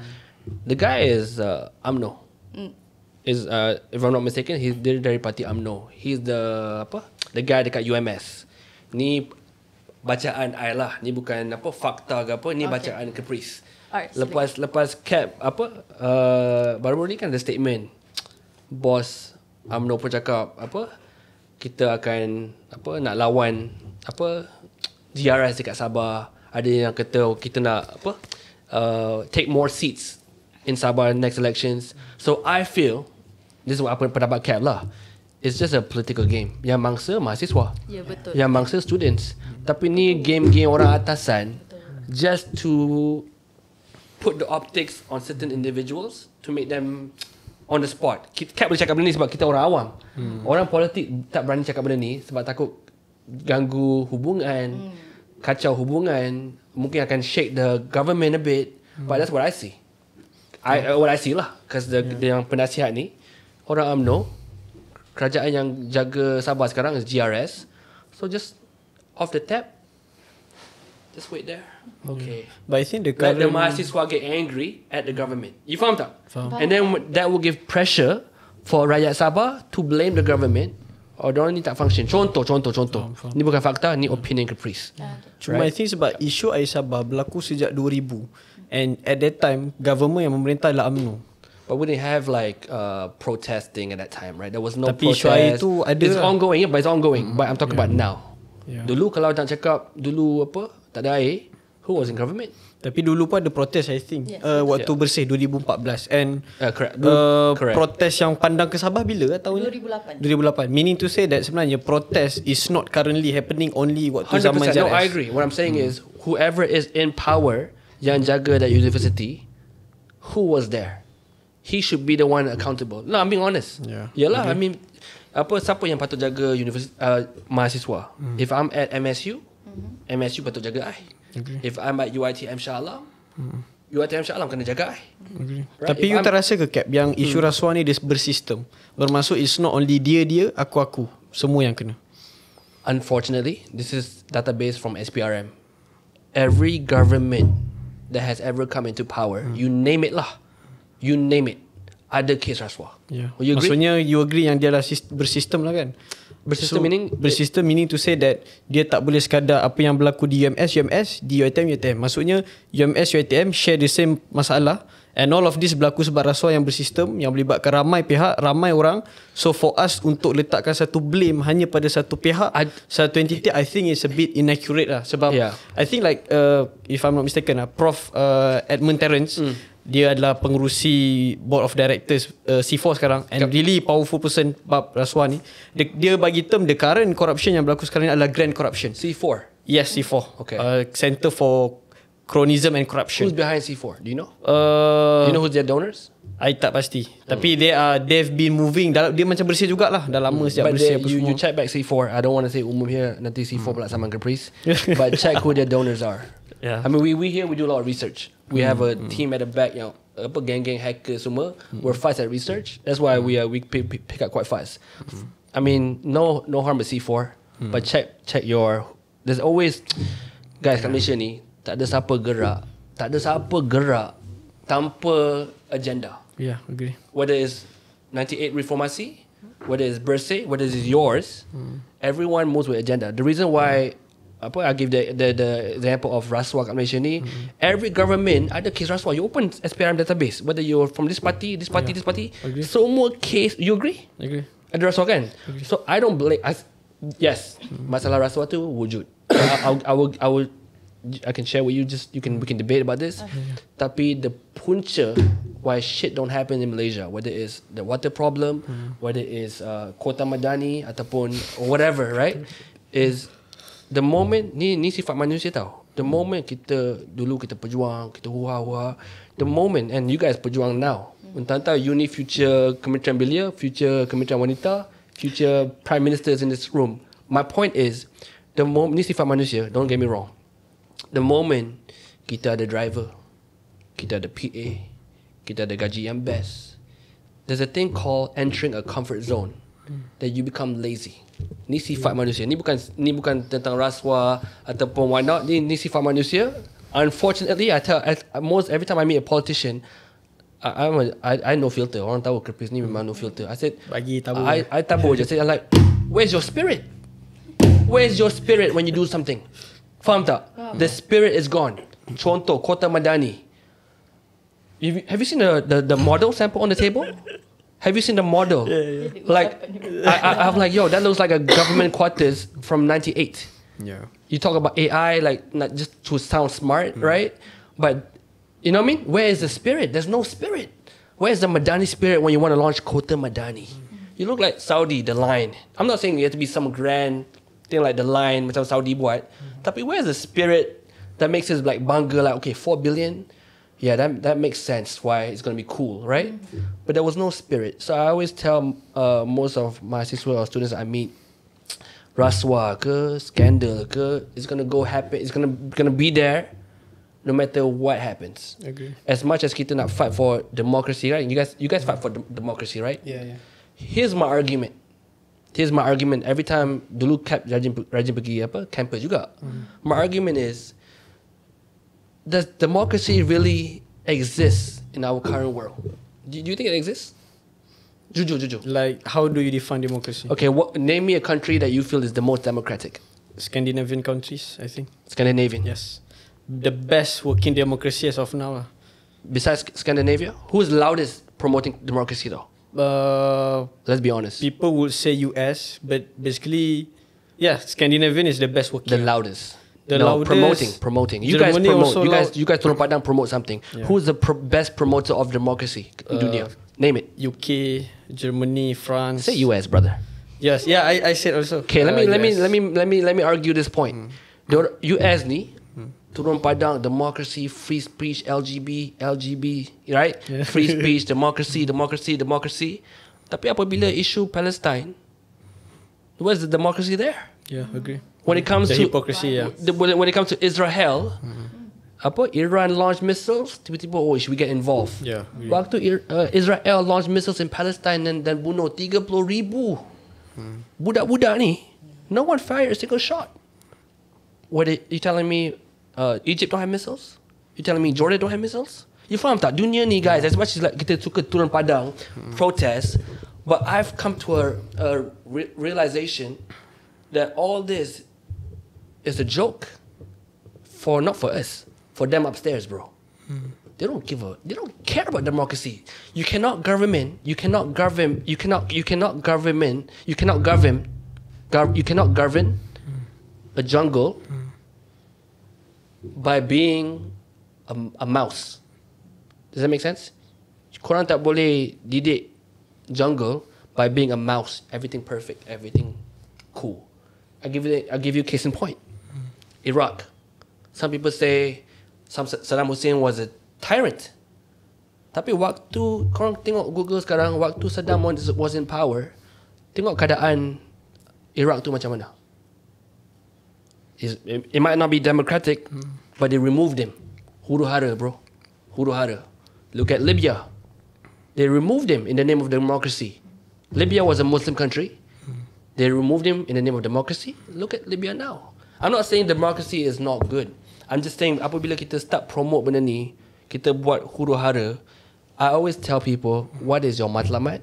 Speaker 1: The guy is UMNO. Is if I'm not mistaken, he's dari parti UMNO. He's the guy dekat UMS. Ni bacaan I lah. Ni bukan fakta ke apa. Ni bacaan Caprice.
Speaker 3: Alright,
Speaker 1: Lepas Cap baru-baru ni kan ada statement. Bos UMNO pun cakap kita akan nak lawan GRS dekat Sabah. Ada yang kata kita nak take more seats in Sabah next elections. So I feel this is apa pendapat Cap lah. It's just a political game. Yang mangsa mahasiswa.
Speaker 3: Ya, betul.
Speaker 1: Yang mangsa students. Tapi ni game-game orang atasan just to put the optics on certain individuals to make them on the spot. Cap boleh cakap benda ni sebab kita orang awam. Orang politik tak berani cakap benda ni sebab takut ganggu hubungan, kacau hubungan, mungkin akan shake the government a bit. But that's what I see. What I see lah. Because yang penasihat ni orang UMNO, kerajaan yang jaga Sabah sekarang is GRS. So just off the tap, just wait there. Okay.
Speaker 2: But I think the
Speaker 1: Let the
Speaker 2: current
Speaker 1: mahasiswa get angry at the government. You faham tak? And then that will give pressure for rakyat Sabah to blame the government. Or diorang ni tak function. Contoh. Ni bukan fakta, ni opinion Caprice.
Speaker 2: Cuma I think sebab isu air Sabah berlaku sejak 2000. And at that time, government yang memerintah adalah UMNO.
Speaker 1: But we didn't have like protesting at that time, right? There was no
Speaker 2: Tapi isu
Speaker 1: protest.
Speaker 2: air tu ada
Speaker 1: It's
Speaker 2: lah.
Speaker 1: ongoing, but it's ongoing. But I'm talking about now.
Speaker 2: Yeah.
Speaker 1: Dulu kalau nak cakap tak ada air, who was in government?
Speaker 2: Tapi dulu pun ada protes I think.
Speaker 3: Yes.
Speaker 2: Waktu bersih 2014. And
Speaker 1: Correct. Correct.
Speaker 2: protes yang pandang ke Sabah bila tahun ni?
Speaker 3: 2008.
Speaker 2: 2008. Meaning to say that sebenarnya protest is not currently happening only waktu zaman
Speaker 1: 100%.
Speaker 2: JRS.
Speaker 1: No, I agree. What I'm saying is whoever is in power yang jaga that university, who was there? He should be the one accountable. No, I'm being honest.
Speaker 2: Yeah.
Speaker 1: Yalah, I mean, siapa yang patut jaga mahasiswa? If I'm at MSU, MSU patut jaga I. If I'm at UiTM Shah Alam, UiTM Shah Alam kena jaga I. Right?
Speaker 2: Tapi you tak rasa ke Cap yang isu rasuah ni dia bersistem? Bermaksud it's not only dia, aku, semua yang kena.
Speaker 1: Unfortunately, this is database from SPRM. Every government that has ever come into power, you name it lah. You name it. Ada kes rasuah.
Speaker 2: Yeah.
Speaker 1: Will you agree?
Speaker 2: Maksudnya you agree yang dia adalah bersistem lah kan?
Speaker 1: Bersistem meaning?
Speaker 2: Bersistem meaning to say that dia tak boleh sekadar apa yang berlaku di UMS, di UiTM. Maksudnya UMS, UiTM share the same masalah And all of this berlaku sebab rasuah yang bersistem, yang melibatkan ramai pihak, ramai orang. So for us untuk letakkan satu blame hanya pada satu pihak, satu entity, I think it's a bit inaccurate lah. Sebab I think like if I'm not mistaken, Prof Edmund Terence, dia adalah pengerusi board of directors C4 sekarang, and really powerful person bab rasuah ni. Dia bagi term the current corruption yang berlaku sekarang ni adalah grand corruption.
Speaker 1: C4.
Speaker 2: Yes, C4.
Speaker 1: Okay.
Speaker 2: Center for Cronyism and Corruption.
Speaker 1: Who's behind C4? Do you know? Do you know who's their donors?
Speaker 2: I tak pasti. Tapi they've been moving. Dia macam bersih jugalah. Dah lama sejak bersih apa semua.
Speaker 1: You check back C4. I don't want to say umum here. Nanti C4 pula sama Caprice. But check who their donors are.
Speaker 2: Yeah.
Speaker 1: I mean, we here we do a lot of research. We have a team at the back, you know, apa gang hacker semua. We're fast at research. That's why we pick up quite fast. I mean, no harm at C4. But check your. There's always guys kat Malaysia ni. Tak ada siapa gerak tanpa agenda.
Speaker 2: Yeah, agree.
Speaker 1: Whether it's 98 Reformasi, whether it's Bersih, whether it's yours, everyone moves with agenda. The reason why I give the example of rasuah kat Malaysia ni, every government ada case rasuah. You open SPRM database, whether you're from this party, this party.
Speaker 2: Agree.
Speaker 1: Semua case, you agree?
Speaker 2: Agree.
Speaker 1: Ada rasuah kan? So I don't blame. Yes, masalah rasuah tu wujud. I can share with you. We can debate about this. Tapi the punca why shit don't happen in Malaysia, whether it's the water problem, whether it's Kota Madani ataupun whatever, right? Is the moment ni sifat manusia tau. The moment kita berjuang, kita hua-hua. The moment, and you guys berjuang now. Entah uni future Kementerian Belia, future Kementerian Wanita, future prime ministers in this room. My point is, the moment ni sifat manusia. Don't get me wrong. The moment kita ada driver, kita ada PA, kita ada gaji yang best, there's a thing called entering a comfort zone that you become lazy. Ni sifat manusia. Ni bukan tentang rasuah ataupun why not. Ni sifat manusia. Unfortunately, every time I meet a politician, I no filter. Orang tahu Caprice ni memang no filter. I said,
Speaker 2: bagi tabu.
Speaker 1: I tabu je. I'm like, where's your spirit? Where's your spirit when you do something? Faham tak? The spirit is gone. Contoh, Kota Madani. Have you seen the model sample on the table? Have you seen the model?
Speaker 2: Yeah.
Speaker 1: Like, I'm like, yo, that looks like a government quarters from 98.
Speaker 2: Yeah.
Speaker 1: You talk about AI, like, not just to sound smart, right? But, you know what I mean? Where is the spirit? There's no spirit. Where is the Madani spirit when you want to launch Kota Madani? You look like Saudi, the line. I'm not saying you have to be some grand thing like the line macam Saudi buat. Tapi where's the spirit that makes us like bangga, like, okay, 4 billion? Yeah, that makes sense why it's going to be cool, right? But there was no spirit. So I always tell most of my siswa or students I meet, rasuah ke, scandal ke, it's going to go happen. It's going to be there no matter what happens.
Speaker 2: Agree.
Speaker 1: As much as kita nak fight for democracy, right? You guys fight for democracy, right?
Speaker 4: Yeah.
Speaker 1: Here's my argument. Every time dulu rajin pergi campus juga. My argument is, does democracy really exist in our current world? Do you think it exists? Jujur.
Speaker 2: Like, how do you define democracy?
Speaker 1: Okay, name me a country that you feel is the most democratic.
Speaker 2: Scandinavian countries, I think.
Speaker 1: Scandinavian.
Speaker 2: Yes. The best working democracy as of now.
Speaker 1: Besides Scandinavia, who's loudest promoting democracy though? Let's be honest.
Speaker 2: People would say US, but basically, yeah, Scandinavian is the best working.
Speaker 1: The loudest.
Speaker 2: The
Speaker 1: no,
Speaker 2: loudest.
Speaker 1: promoting. You
Speaker 2: Germany
Speaker 1: guys promote.
Speaker 2: also
Speaker 1: You guys Turun Padang promote something.
Speaker 2: Yeah.
Speaker 1: Who's the best promoter of democracy in dunia? Name it.
Speaker 2: UK, Germany, France.
Speaker 1: Say US, brother.
Speaker 2: Yes, yeah, I said also.
Speaker 1: Okay, let
Speaker 2: US.
Speaker 1: me argue this point. The US ni Turun Padang, democracy, free speech, LGB, right?
Speaker 2: Yeah.
Speaker 1: Free speech, democracy. Tapi apabila isu Palestine, where's the democracy there?
Speaker 2: Yeah, agree.
Speaker 1: When it comes
Speaker 2: The
Speaker 1: to
Speaker 2: hypocrisy, yeah.
Speaker 1: When it comes to Israel, Iran launched missiles, tiba-tiba should we get involved?
Speaker 2: Yeah, agree.
Speaker 1: Waktu Israel launched missiles in Palestine dan bunuh 30,000 budak-budak ni, no one fired a single shot. You telling me Egypt don't have missiles? You telling me Jordan don't have missiles? You faham tak? Dunia ni guys, as much as like kita suka turun padang, protest, but I've come to a realization that all this is a joke. Not for us, for them upstairs, bro. They don't care about democracy. You cannot govern a jungle by being a mouse. Does that make sense? Korang tak boleh didik jungle by being a mouse. Everything perfect, everything cool. I'll give you a case in point. Iraq. Some people say Saddam Hussein was a tyrant. Tapi waktu korang tengok Google sekarang, waktu Saddam was in power, tengok keadaan Iraq tu macam mana. It might not be democratic, but they removed him. Huru-hara, bro. Huru-hara. Look at Libya. They removed him in the name of democracy. Libya was a Muslim country. They removed him in the name of democracy. Look at Libya now. I'm not saying democracy is not good. I'm just saying apabila kita start promote benda ni, kita buat huru-hara, I always tell people, what is your matlamat?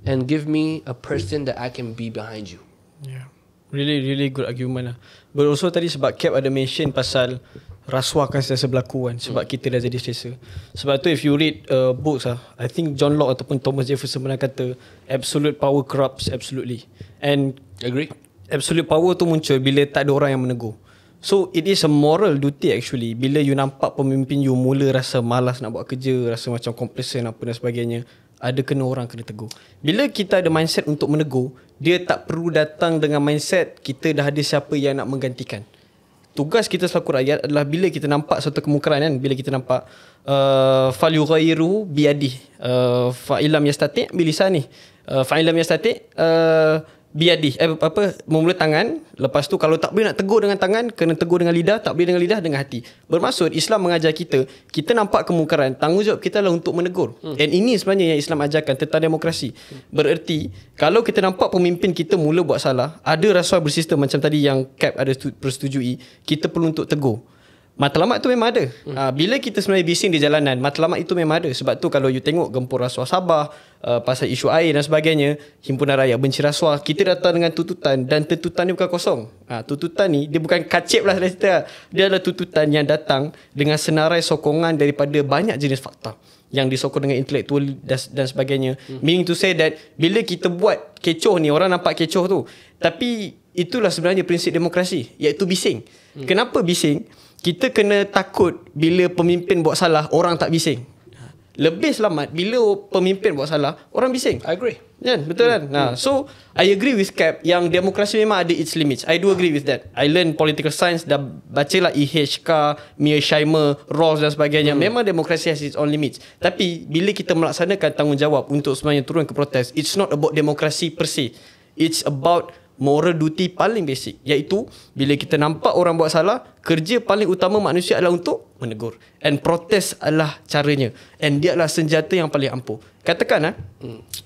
Speaker 1: And give me a person that I can be behind you.
Speaker 2: Yeah. Really good argument lah. But also tadi sebab Cap ada mention pasal rasuah akan sentiasa berlaku kan, sebab kita dah jadi selesa. Sebab tu if you read books lah, I think John Locke ataupun Thomas Jefferson pernah kata absolute power corrupts absolutely. And
Speaker 1: Agree?
Speaker 2: Absolute power tu muncul bila tak ada orang yang menegur. So it is a moral duty actually. Bila you nampak pemimpin you mula rasa malas nak buat kerja, rasa macam complacent apa dan sebagainya, ada kena orang kena tegur. Bila kita ada mindset untuk menegur, dia tak perlu datang dengan mindset kita dah ada siapa yang nak menggantikan. Tugas kita selaku rakyat adalah bila kita nampak suatu kemungkaran kan, bila kita nampak fal yughayyiru biyadihi, fa illam yastati' bilisani, fa illam yastati' biadih, memula tangan. Lepas tu kalau tak boleh nak tegur dengan tangan, kena tegur dengan lidah. Tak boleh dengan lidah, dengan hati. Bermaksud Islam mengajar kita nampak kemungkaran, tanggungjawab kita adalah untuk menegur. Dan ini sebenarnya yang Islam ajarkan tentang demokrasi. Bererti kalau kita nampak pemimpin kita mula buat salah, ada rasuah bersistem macam tadi yang Cap ada persetujui, kita perlu untuk tegur. Matlamat tu memang ada. Bila kita sebenarnya bising di jalanan, matlamat itu memang ada. Sebab tu kalau you tengok gempur rasuah Sabah, pasal isu air dan sebagainya, Himpunan Rakyat Benci Rasuah, kita datang dengan tuntutan, dan tuntutan ni bukan kosong. Tuntutan ni dia bukan kacip lah cerita. Dia adalah tuntutan yang datang dengan senarai sokongan daripada banyak jenis fakta yang disokong dengan intelektual dan sebagainya. Meaning to say that bila kita buat kecoh ni, orang nampak kecoh tu, tapi itulah sebenarnya prinsip demokrasi, iaitu bising. Kenapa bising? Kita kena takut bila pemimpin buat salah, orang tak bising. Lebih selamat bila pemimpin buat salah, orang bising.
Speaker 1: I agree.
Speaker 2: Kan? Betul kan? So, I agree with Cap yang demokrasi memang ada its limits. I do agree with that. I learn political science, dah bacalah E.H.K, Mearsheimer, Rawls dan sebagainya. Memang demokrasi has its own limits. Tapi, bila kita melaksanakan tanggungjawab untuk sebenarnya turun ke protes, it's not about demokrasi per se. It's about moral duty paling basic, iaitu bila kita nampak orang buat salah, kerja paling utama manusia adalah untuk menegur, and protes adalah caranya, and dia adalah senjata yang paling ampuh. Katakan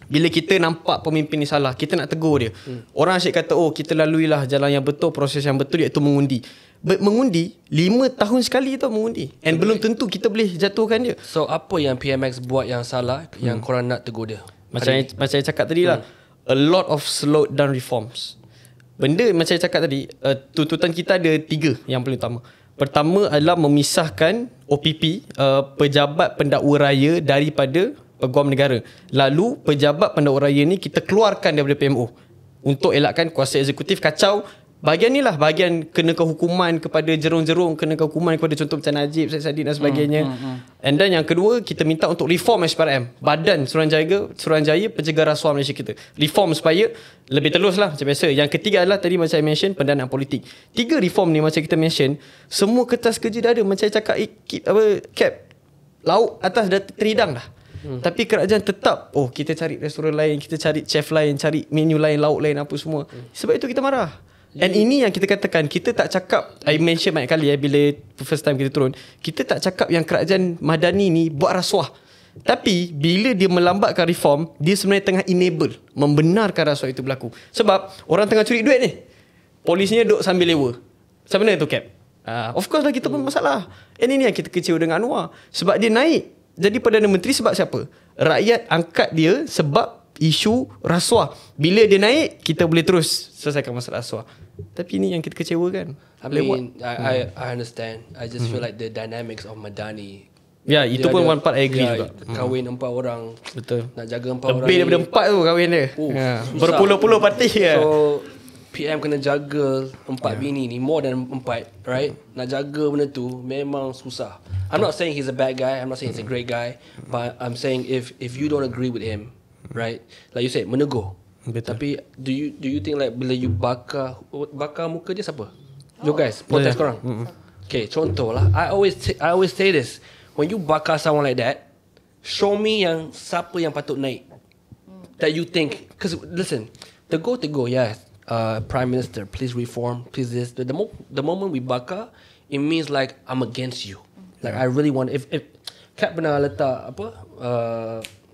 Speaker 2: bila kita nampak pemimpin ni salah, kita nak tegur dia. Orang asyik kata, oh kita laluilah jalan yang betul, proses yang betul, iaitu mengundi. Mengundi 5 tahun sekali tau mengundi, and belum tentu kita boleh jatuhkan dia.
Speaker 1: So apa yang PMX buat yang salah, yang korang nak tegur dia?
Speaker 2: Macam saya cakap tadi lah, a lot of slowed down reforms. Benda macam saya cakap tadi, tuntutan kita ada 3 yang paling utama. Pertama adalah memisahkan OPP, pejabat pendakwa raya, daripada peguam negara. Lalu pejabat pendakwa raya ni kita keluarkan daripada PMO untuk elakkan kuasa eksekutif kacau. Bahagian ni lah, bahagian kenakan hukuman kepada jerung-jerung, kenakan hukuman kepada contoh macam Najib, Syed Saddiq dan sebagainya. And then yang kedua, kita minta untuk reform SPRM, Badan Suruhanjaya Pencegah Rasuah Malaysia kita. Reform supaya lebih telus lah macam biasa. Yang ketiga adalah tadi macam saya mention, pendanaan politik. 3 reform ni macam kita mention, semua kertas kerja dah ada. Macam saya cakap, Cap, lauk atas dah terhidang dah. Tapi kerajaan tetap, kita cari restoran lain, kita cari chef lain, cari menu lain, lauk lain, apa semua. Sebab itu kita marah. And ini yang kita katakan, kita tak cakap, I mention banyak kali bila first time kita turun, kita tak cakap yang kerajaan Madani ni buat rasuah. Tapi bila dia melambatkan reform, dia sebenarnya tengah enable, membenarkan rasuah itu berlaku. Sebab orang tengah curi duit ni, polisnya duduk sambil lewa. Macam mana tu, Cap? Of course lah kita pun masalah. And ini yang kita kecewa dengan Anwar. Sebab dia naik jadi Perdana Menteri sebab siapa? Rakyat angkat dia sebab isu rasuah. Bila dia naik, kita boleh terus selesaikan masalah rasuah. Tapi ini yang kita kecewa kan.
Speaker 1: I mean, I understand. I just feel like the dynamics of Madani
Speaker 2: Ya, itu
Speaker 1: Dia
Speaker 2: pun
Speaker 1: ada-
Speaker 2: one part I agree
Speaker 1: ya,
Speaker 2: juga.
Speaker 1: Kahwin 4 orang.
Speaker 2: Betul.
Speaker 1: Nak jaga 4 orang.
Speaker 2: Lebih daripada 4 tu kahwin dia.
Speaker 1: susah.
Speaker 2: Berpuluh-puluh parti ya.
Speaker 1: So PM kena jaga 4 bini ni, more than 4, right? Nak jaga benda tu memang susah. I'm not saying he's a bad guy, I'm not saying he's a great guy, but I'm saying if you don't agree with him, right? Like you said, menegur.
Speaker 2: Betul.
Speaker 1: Tapi do you think like bila you bakar muka dia siapa? You guys protes korang. Okay, contoh lah. I always say this. When you bakar someone like that, show me yang siapa yang patut naik. That you think, because listen, the go, yeah. Prime Minister, please reform, please this. The moment we bakar, it means like I'm against you. Like I really want. If Kat pernah letak apa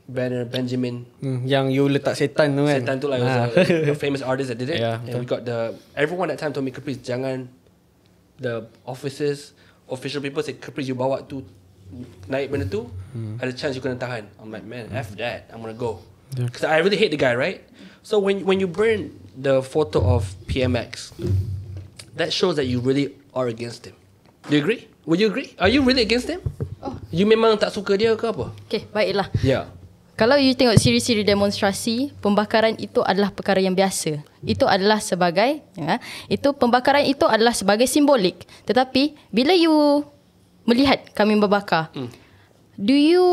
Speaker 1: banner Benjamin.
Speaker 2: Yang you letak setan tu kan.
Speaker 1: Setan tu like was a famous artist that did it.
Speaker 2: Yeah,
Speaker 1: And we got everyone that time told me, Caprice, jangan the officers, official people say, Caprice, you bawa tu naik benda tu, ada chance you kena tahan. I'm like, man, F that, I'm gonna go. Because I really hate the guy, right? So when you burn the photo of PMX, that shows that you really are against him. Do you agree? Would you agree? Are you really against him? You memang tak suka dia ke apa?
Speaker 3: Okay, baiklah.
Speaker 1: Yeah.
Speaker 3: Kalau you tengok siri-siri demonstrasi, pembakaran itu adalah perkara yang biasa. Itu adalah sebagai, pembakaran itu adalah sebagai simbolik. Tetapi bila you melihat kami membakar, do you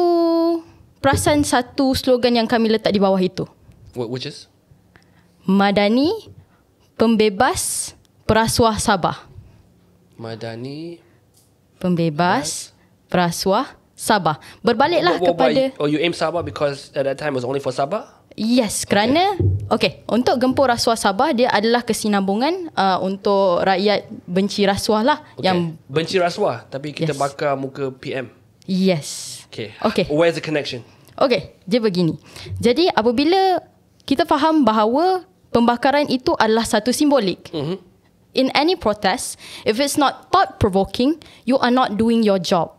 Speaker 3: perasan satu slogan yang kami letak di bawah itu?
Speaker 1: Which is?
Speaker 3: Madani, pembebas, perasuah Sabah.
Speaker 1: Madani.
Speaker 3: Pembebas, perasuah Sabah. Berbaliklah kepada...
Speaker 1: you aim Sabah because at that time it was only for Sabah?
Speaker 3: Yes, kerana untuk gempur rasuah Sabah, dia adalah kesinambungan untuk rakyat benci rasuah lah. Yang
Speaker 1: benci rasuah tapi kita bakar muka PM.
Speaker 3: Yes.
Speaker 1: Okay. Where's the connection?
Speaker 3: Okay, dia begini. Jadi apabila kita faham bahawa pembakaran itu adalah satu simbolik. In any protest, if it's not thought-provoking, you are not doing your job.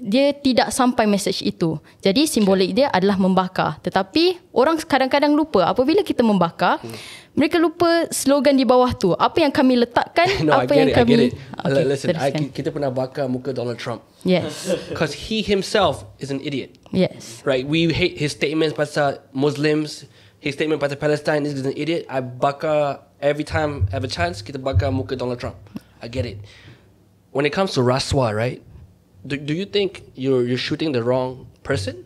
Speaker 3: Dia tidak sampai message itu. Jadi simbolik dia adalah membakar. Tetapi orang kadang-kadang lupa apabila kita membakar, mereka lupa slogan di bawah tu. Apa yang kami letakkan,
Speaker 1: I get it.
Speaker 3: Okay,
Speaker 1: listen, kita pernah bakar muka Donald Trump.
Speaker 3: Yes.
Speaker 1: Because he himself is an idiot.
Speaker 3: Yes.
Speaker 1: Right? We hate his statements pasal Muslims. His statement pasal Palestine is an idiot. I bakar every time I have a chance. Kita bakar muka Donald Trump. I get it. When it comes to rasuah, right? Do you think you're shooting the wrong person?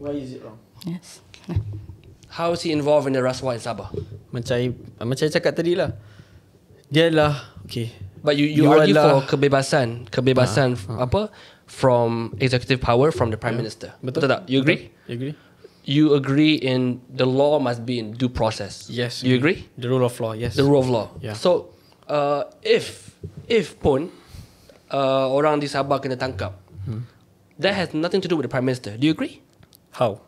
Speaker 2: Why is it wrong?
Speaker 3: Yes.
Speaker 1: How is he involved in the rasuah in Sabah?
Speaker 2: Macam cakap tadi lah. Dia adalah
Speaker 1: But you argue for kebebasan apa from executive power from the prime minister. Betul tak? You agree?
Speaker 2: You agree?
Speaker 1: You agree in the law must be in due process.
Speaker 2: Yes.
Speaker 1: You agree?
Speaker 2: The rule of law, yes.
Speaker 1: The rule of law.
Speaker 2: Yeah.
Speaker 1: So if pun orang di Sabah kena tangkap, that has nothing to do with the prime minister. Do you agree?
Speaker 2: How?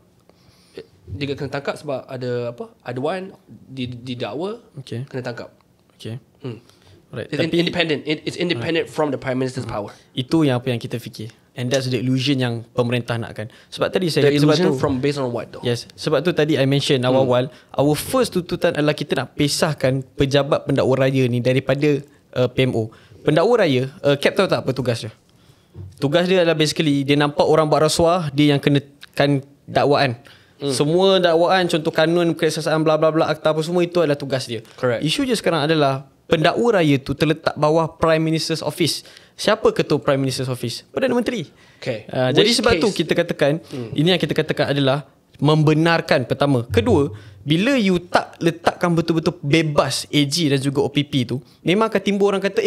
Speaker 1: Dia kena tangkap sebab ada aduan didakwa, kena tangkap.
Speaker 2: Okay. Right.
Speaker 1: It's independent. It's independent from the prime minister's power.
Speaker 2: Itu yang apa yang kita fikir. And that's the illusion yang pemerintah nakkan. Sebab tadi
Speaker 1: The
Speaker 2: saya
Speaker 1: illusion from based on what though?
Speaker 2: Yes. Sebab tu tadi I mention awal-awal, our first tuntutan adalah kita nak pisahkan pejabat pendakwa raya ni daripada PMO. Pendakwa raya, Cap tahu tak apa tugas dia? Tugas dia adalah basically dia nampak orang buat rasuah, dia yang kenakan dakwaan. Semua dakwaan, contoh kanun, kesaksaan, bla bla bla, akta apa semua, itu adalah tugas dia.
Speaker 1: Correct.
Speaker 2: Isu je sekarang adalah pendakwa raya tu terletak bawah Prime Minister's Office. Siapa ketua Prime Minister's Office? Perdana Menteri.
Speaker 1: Okay.
Speaker 2: Jadi sebab tu kita katakan, ini yang kita katakan adalah membenarkan pertama. Kedua, bila you tak letakkan betul-betul bebas AG dan juga OPP tu, memang akan timbul orang kata,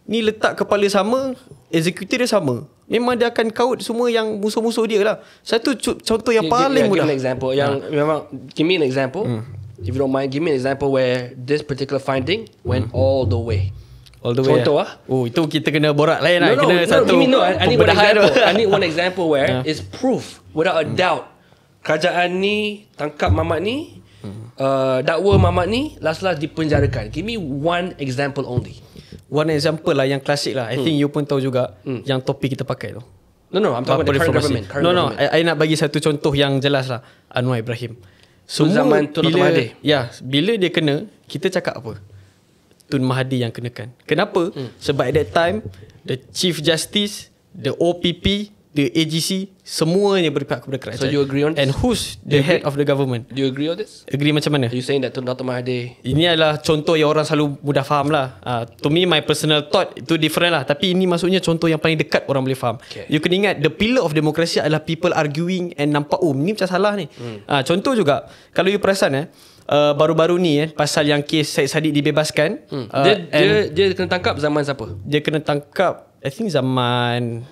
Speaker 2: ni letak kepala sama, eksekutif dia sama. Memang dia akan kaut semua yang musuh-musuh dia lah. Satu contoh yang paling mudah.
Speaker 1: Give me an example. Give me an example. If you don't mind, give me an example where this particular finding went all the way.
Speaker 2: All the way.
Speaker 1: Contoh
Speaker 2: Oh, itu kita kena borak lain lah.
Speaker 1: No,
Speaker 2: Satu
Speaker 1: I need one example. I need one example where it's proof without a doubt. Kerajaan ni tangkap mamat ni, dakwa mamat ni, last dipenjarakan. Give me one example only.
Speaker 2: One example lah yang klasik lah. I think you pun tahu juga yang topik kita pakai tu.
Speaker 1: No, I'm talking about the current government.
Speaker 2: I nak bagi satu contoh yang jelas lah. Anwar Ibrahim. Semua
Speaker 1: zaman Tun Mahathir.
Speaker 2: Bila dia kena, kita cakap apa? Tun Mahathir yang kenakan. Kenapa? Sebab at that time, the Chief Justice, the OPP, the AGC, semuanya berpihak kepada kerajaan.
Speaker 1: So you agree on this?
Speaker 2: And who's the head of the government?
Speaker 1: Do you agree on this?
Speaker 2: Agree macam mana?
Speaker 1: Are you saying that Dr. Mahathir?
Speaker 2: Ini adalah contoh yang orang selalu mudah faham lah. To me, my personal thought itu different lah. Tapi ini maksudnya contoh yang paling dekat orang boleh faham.
Speaker 1: Okay.
Speaker 2: You kena ingat, the pillar of democracy adalah people arguing and nampak, ni macam salah ni. Contoh juga, kalau you perasan baru-baru ni pasal yang kes Syed Saddiq dibebaskan.
Speaker 1: Dia kena tangkap zaman siapa?
Speaker 2: Dia kena tangkap, I think zaman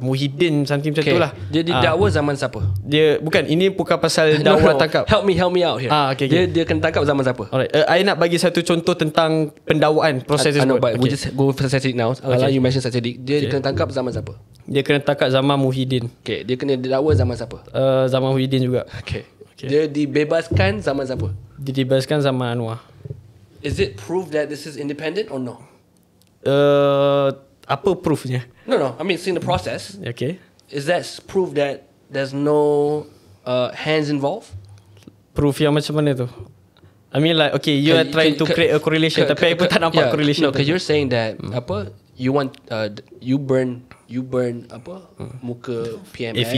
Speaker 2: Muhyiddin something macam tu lah.
Speaker 1: Dia didakwa zaman siapa?
Speaker 2: Dia bukan, ini bukan pasal dakwa tangkap.
Speaker 1: Help me out here.
Speaker 2: Okay.
Speaker 1: Dia kena tangkap zaman siapa?
Speaker 2: Alright, I nak bagi satu contoh tentang pendakwaan proses
Speaker 1: I know,
Speaker 2: tersebut.
Speaker 1: but we just go for Syed Saddiq now. You mention Syed Saddiq. Dia kena tangkap zaman siapa?
Speaker 2: Dia kena tangkap zaman Muhyiddin.
Speaker 1: Okay, dia kena didakwa zaman siapa?
Speaker 2: Zaman Muhyiddin juga.
Speaker 1: Okay. Dia dibebaskan zaman siapa?
Speaker 2: Dia dibebaskan zaman Anwar.
Speaker 1: Is it proof that this is independent or no?
Speaker 2: Apa proofnya?
Speaker 1: No. I mean, seeing the process.
Speaker 2: Okay.
Speaker 1: Is that proof that there's no hands involved?
Speaker 2: Proof yang macam mana tu? I mean like, okay, you are trying to create a correlation, tapi I pun tak nampak correlation.
Speaker 1: No, because you're saying that you want you burn muka PMX,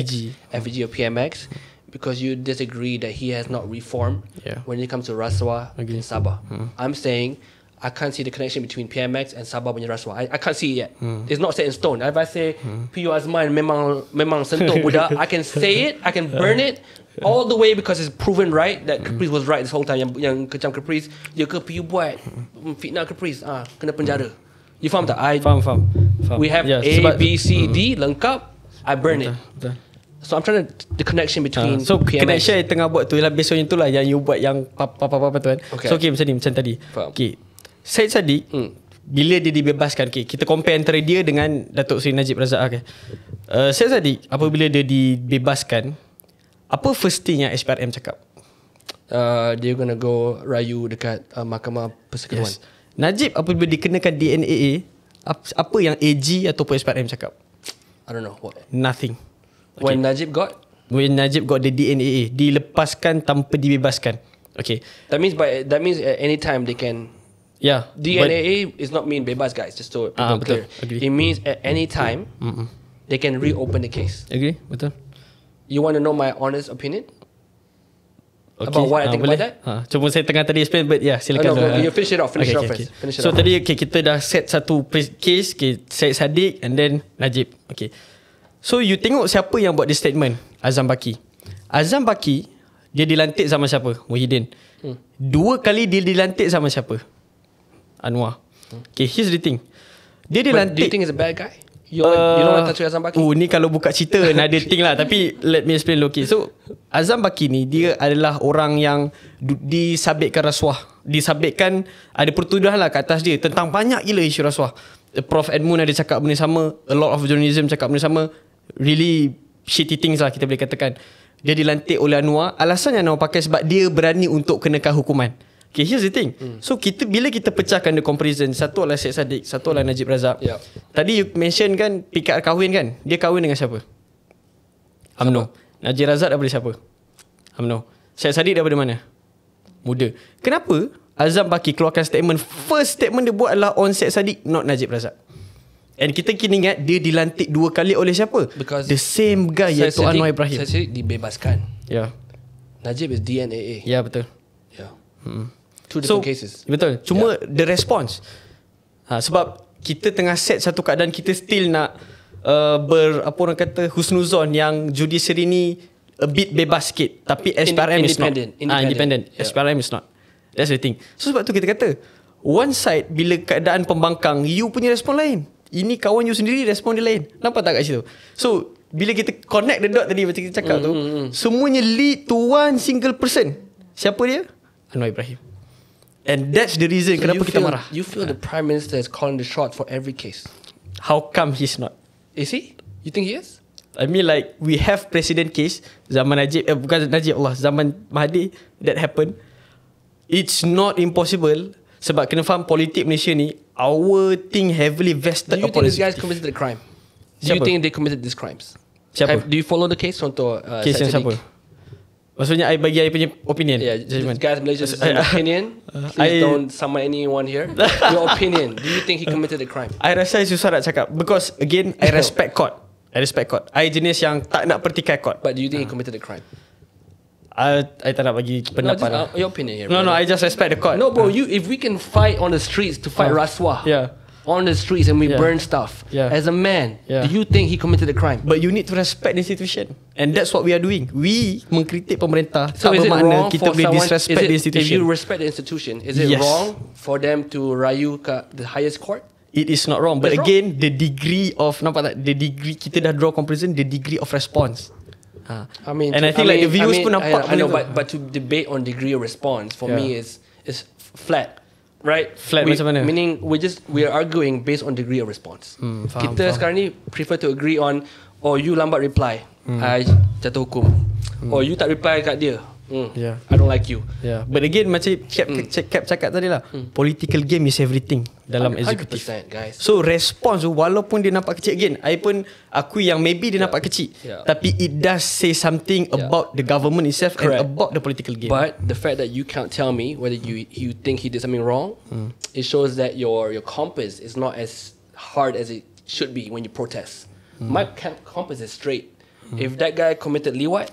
Speaker 1: FEG or PMX because you disagree that he has not reformed when it comes to Rasuah in Sabah. I'm saying I can't see the connection between PMX and Sabah punya Rasuah. I can't see it yet. It's not set in stone. If I say PU Azman memang sentuh budak, I can say it, I can burn it all the way because it's proven right that Caprice was right this whole time. Yang kecam Caprice, dia ke PU buat fitnah Caprice, kena penjara. You faham tak?
Speaker 2: Faham.
Speaker 1: We have A, B, C, D lengkap. I burn it. So I'm trying to the connection between
Speaker 2: so
Speaker 1: PMX.
Speaker 2: connection yang tengah buat tu ialah basically itulah yang you buat yang apa tu kan.
Speaker 1: Okay.
Speaker 2: So okay, macam tadi.
Speaker 1: Faham.
Speaker 2: Okay, Syed Saddiq bila dia dibebaskan, okay, kita compare antara dia dengan Datuk Seri Najib Razak. Okay. Syed Saddiq apabila dia dibebaskan, apa first thing yang SPRM cakap?
Speaker 1: Dia gonna go rayu dekat Mahkamah Persekutuan.
Speaker 2: Yes. Najib apabila dikenakan DNAA, apa yang AG ataupun SPRM cakap?
Speaker 1: I don't know what.
Speaker 2: Nothing.
Speaker 1: When Najib got
Speaker 2: the DNAA, dilepaskan tanpa dibebaskan. Okay.
Speaker 1: That means at any time they can.
Speaker 2: Yeah.
Speaker 1: DNAA is not mean bebas, guys. Just so people clear.
Speaker 2: Agree.
Speaker 1: It means at any time they can reopen the case.
Speaker 2: Agree, betul.
Speaker 1: You want to know my honest opinion? About what I think
Speaker 2: boleh.
Speaker 1: about that?
Speaker 2: Cuma saya tengah tadi explain, but silakan.
Speaker 1: You finish it off. Finish it off first.
Speaker 2: So tadi kita dah set satu case, Syed Saddiq and then Najib. Okay. So you tengok siapa yang buat this statement? Azam Baki. Azam Baki, dia dilantik sama siapa? Muhyiddin. 2 kali dia dilantik sama siapa? Anwar. Okay, here's the thing. Dia dilantik.
Speaker 1: Do you think he's a bad guy? You don't want to touch Azam Baki?
Speaker 2: Ni kalau buka cerita another thing lah. Tapi let me explain dulu. Okay, so Azam Baki ni, dia adalah orang yang disabitkan rasuah. Disabitkan, ada pertuduhan lah kat atas dia tentang banyak gila isu rasuah. Prof Edmund ada cakap benda sama, a lot of journalism cakap benda sama. Really shitty things lah kita boleh katakan. Dia dilantik oleh Anwar. Alasan yang Anwar pakai sebab dia berani untuk kenakan hukuman. Okay, here's the thing. So bila kita pecahkan the comparison, satu adalah Syed Saddiq, satu adalah Najib Razak. Tadi you mention kan PKR kahwin kan? Dia kahwin dengan siapa? UMNO. Najib Razak daripada siapa? UMNO. Syed Saddiq daripada mana? Muda. Kenapa Azam Baki keluarkan statement? First statement dia buat adalah on Syed Saddiq, not Najib Razak. And kita kena ingat dia dilantik 2 kali oleh siapa?
Speaker 1: Because
Speaker 2: the same guy, iaitu Anwar Ibrahim.
Speaker 1: Syed Saddiq dibebaskan. Najib is DNAA.
Speaker 2: Ya, betul.
Speaker 1: Two different cases.
Speaker 2: Betul. Cuma the response. Sebab kita tengah set satu keadaan, kita still nak apa orang kata husnuzon yang judiciary ni a bit bebas sikit, tapi SPRM is not. Independent. SPRM is not. That's the thing. So sebab tu kita kata one side bila keadaan pembangkang, you punya respon lain. Ini kawan you sendiri respon dia lain. Nampak tak kat situ? So bila kita connect the dot tadi macam kita cakap tu, semuanya lead to one single person. Siapa dia? Anwar Ibrahim. And that's the reason kenapa kita marah.
Speaker 1: You feel the Prime Minister is calling the shot for every case.
Speaker 2: How come he's not?
Speaker 1: Is he? You think he is?
Speaker 2: I mean like we have president case zaman Najib, bukan Najib Allah, zaman Mahathir that happened. It's not impossible sebab kena faham politik Malaysia ni, our thing heavily vested.
Speaker 1: Do you think these guys committed the crime? Do you think they committed these crimes?
Speaker 2: Siapa?
Speaker 1: Do you follow the case contoh
Speaker 2: case yang siapa? Maksudnya I bagi I punya opinion.
Speaker 1: This guy's Malaysia's opinion. Please don't summon anyone here. Your opinion. Do you think he committed a crime?
Speaker 2: I rasa susah nak cakap because again I respect court. I respect court. I jenis yang tak nak pertikai court.
Speaker 1: But do you think he committed a crime?
Speaker 2: I tak nak bagi pendapat lah.
Speaker 1: Your opinion here.
Speaker 2: No, I just respect the court.
Speaker 1: No, bro. If we can fight on the streets to fight Rasuah, on the streets and we burn stuff, as a man, do you think he committed a crime?
Speaker 2: But you need to respect the institution, and that's what we are doing. We mengkritik pemerintah.
Speaker 1: So
Speaker 2: tak
Speaker 1: is it
Speaker 2: bermakna
Speaker 1: wrong
Speaker 2: kita
Speaker 1: for
Speaker 2: boleh
Speaker 1: someone?
Speaker 2: disrespect the institution.
Speaker 1: If you respect the institution, is it wrong for them to rayu kat the highest court?
Speaker 2: It is not wrong, but
Speaker 1: It's
Speaker 2: again, the degree of the degree kita dah draw comparison, the degree of response.
Speaker 1: I mean,
Speaker 2: and I think the viewers pun nampak.
Speaker 1: I know, but to debate on degree of response for me is flat, right?
Speaker 2: Flat macam mana?
Speaker 1: Meaning we are arguing based on degree of response. Kita sekarang ni prefer to agree on, you lambat reply, I jatuh hukum, or you tak reply kat dia, I don't like you.
Speaker 2: But again, macam Cap cakap tadi lah, political game is everything dalam
Speaker 1: 100%,
Speaker 2: eksekutif,
Speaker 1: guys.
Speaker 2: So response tu walaupun dia nampak kecil, again I pun akui yang maybe dia nampak kecil, tapi it does say something about the government itself.
Speaker 1: Correct.
Speaker 2: And about the political game.
Speaker 1: But the fact that you can't tell me whether you think he did something wrong, it shows that your compass is not as hard as it should be when you protest. My compass is straight. If that guy committed liwat,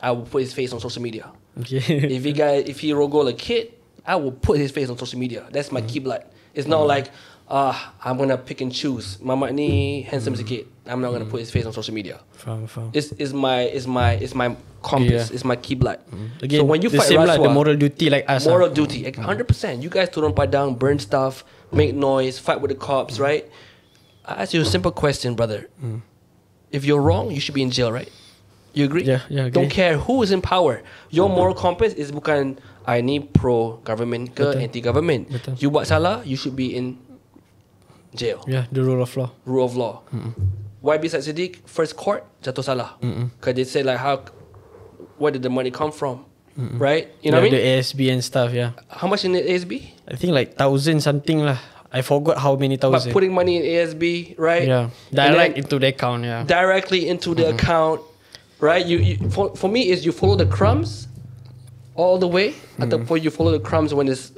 Speaker 1: I will put his face on social media.
Speaker 2: Okay.
Speaker 1: If he rogol a kid, I will put his face on social media. That's my kiblat. It's not like I'm gonna pick and choose. Mamat ni handsome sikit, I'm not gonna put his face on social media.
Speaker 2: Faham.
Speaker 1: It's my compass. It's my kiblat.
Speaker 2: Again,
Speaker 1: So when you
Speaker 2: the
Speaker 1: fight
Speaker 2: same lah,
Speaker 1: Rasuah,
Speaker 2: the moral duty like us.
Speaker 1: moral duty, 100%. You guys turun padang, burn stuff, make noise, fight with the cops, right? I ask you a simple question, brother. If you're wrong, you should be in jail, right? You agree?
Speaker 2: Yeah, agree.
Speaker 1: Don't care who is in power. Your moral compass is bukan I ni pro government ke anti government. You buat salah, you should be in jail.
Speaker 2: Yeah, the rule of law.
Speaker 1: Rule of law. YB Said Siddiq, first court jatuh salah. Because they said like where did the money come from? Right? You know what I mean?
Speaker 2: The ASB and stuff,
Speaker 1: How much in the ASB?
Speaker 2: I think like 1,000 something lah. I forgot how many
Speaker 1: But
Speaker 2: thousand.
Speaker 1: putting money in ASB, right?
Speaker 2: Direct into the account,
Speaker 1: Directly into the account, right? You for me is you follow the crumbs all the way, ataupun you follow the crumbs when it's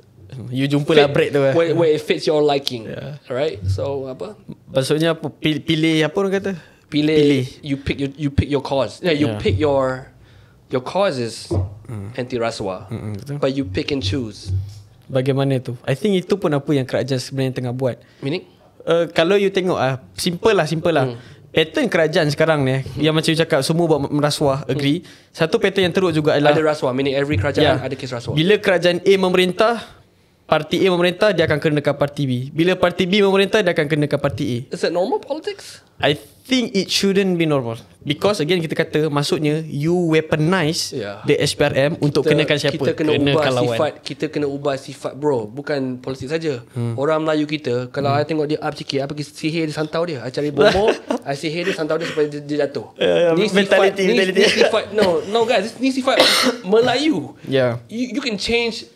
Speaker 2: you jumpa lah break tu.
Speaker 1: where it fits your liking, right? So apa?
Speaker 2: Maksudnya apa? Pilih apa orang kata?
Speaker 1: Pilih. You pick your cause. You pick your cause is anti rasuah, but you pick and choose.
Speaker 2: Bagaimana tu? I think itu pun apa yang kerajaan sebenarnya tengah buat.
Speaker 1: Meaning?
Speaker 2: Kalau you tengok simple lah. Pattern kerajaan sekarang ni yang macam you cakap semua buat merasuah, agree. Satu pattern yang teruk juga adalah
Speaker 1: ada rasuah, meaning every kerajaan ada kes rasuah.
Speaker 2: Bila kerajaan A memerintah, parti A memerintah, dia akan kenakan parti B. Bila parti B memerintah, dia akan kenakan parti A.
Speaker 1: Is that normal politics?
Speaker 2: I think it shouldn't be normal. Because again kita kata, maksudnya you weaponize the SPRM untuk kenakan siapa?
Speaker 1: Kita kena ubah
Speaker 2: lawan.
Speaker 1: sifat. Kita kena ubah sifat, bro. Bukan politik saja. Orang Melayu kita, kalau I tengok dia up sikit, I pergi sihir dia, santau dia. I cari bombo, I sihir dia, santau dia supaya dia jatuh. Ni
Speaker 2: mentality.
Speaker 1: sifat. No guys, ni sifat Melayu.
Speaker 2: Yeah.
Speaker 1: You can change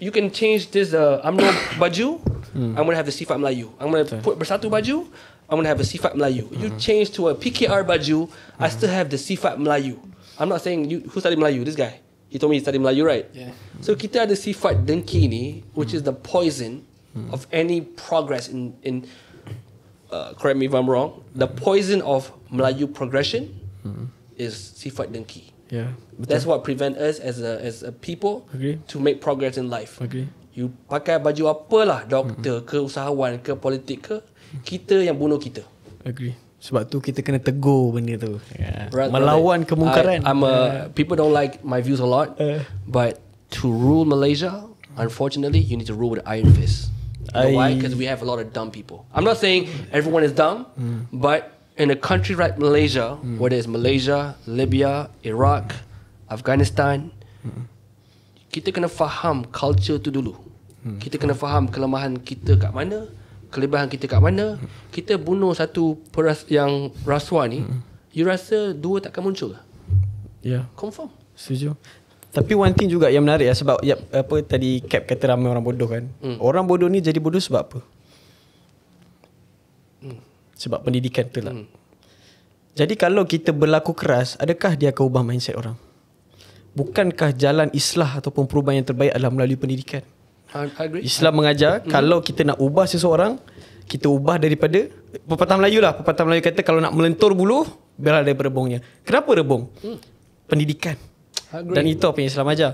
Speaker 1: this UMNO baju. I'm gonna have the sifat Melayu. I'm gonna put Bersatu baju, I'm gonna have a sifat Melayu. You change to a PKR baju, I still have the sifat Melayu. I'm not saying who studied Melayu. This guy, he told me he studied Melayu, right?
Speaker 2: Yeah.
Speaker 1: So kita ada sifat dengki ni, which is the poison of any progress in correct me if I'm wrong. The poison of Melayu progression is sifat dengki.
Speaker 2: Yeah. Betul.
Speaker 1: That's what prevent us as a people to make progress in life.
Speaker 2: Agree.
Speaker 1: You pakai baju apalah, doktor ke, usahawan ke, politik ke, kita yang bunuh kita.
Speaker 2: Agree. Sebab tu kita kena tegur benda tu.
Speaker 1: Right,
Speaker 2: Melawan
Speaker 1: brother.
Speaker 2: kemungkaran.
Speaker 1: People don't like my views a lot, but to rule Malaysia, unfortunately, you need to rule with an iron fist. You know why? Because we have a lot of dumb people. I'm not saying everyone is dumb, but in a country like Malaysia, whether it's Malaysia, Libya, Iraq, Afghanistan, kita kena faham culture tu dulu. Kita kena faham kelemahan kita kat mana, kelebihan kita kat mana. Kita bunuh satu yang rasuah ni, you rasa dua takkan muncul ke?
Speaker 2: Ya,
Speaker 1: Confirm.
Speaker 2: setuju. Tapi one thing juga yang menarik sebab apa tadi Cap kata ramai orang bodoh kan. Orang bodoh ni jadi bodoh sebab apa? Sebab pendidikan tu lah. Jadi kalau kita berlaku keras, adakah dia akan ubah mindset orang? Bukankah jalan islah ataupun perubahan yang terbaik adalah melalui pendidikan?
Speaker 1: I agree.
Speaker 2: Islam mengajar kalau kita nak ubah seseorang, kita ubah daripada pepatah Melayu lah. Pepatah Melayu kata kalau nak melentur buluh, beral daripada rebungnya. Kenapa rebung? Pendidikan. Dan itu apa yang Islam ajar.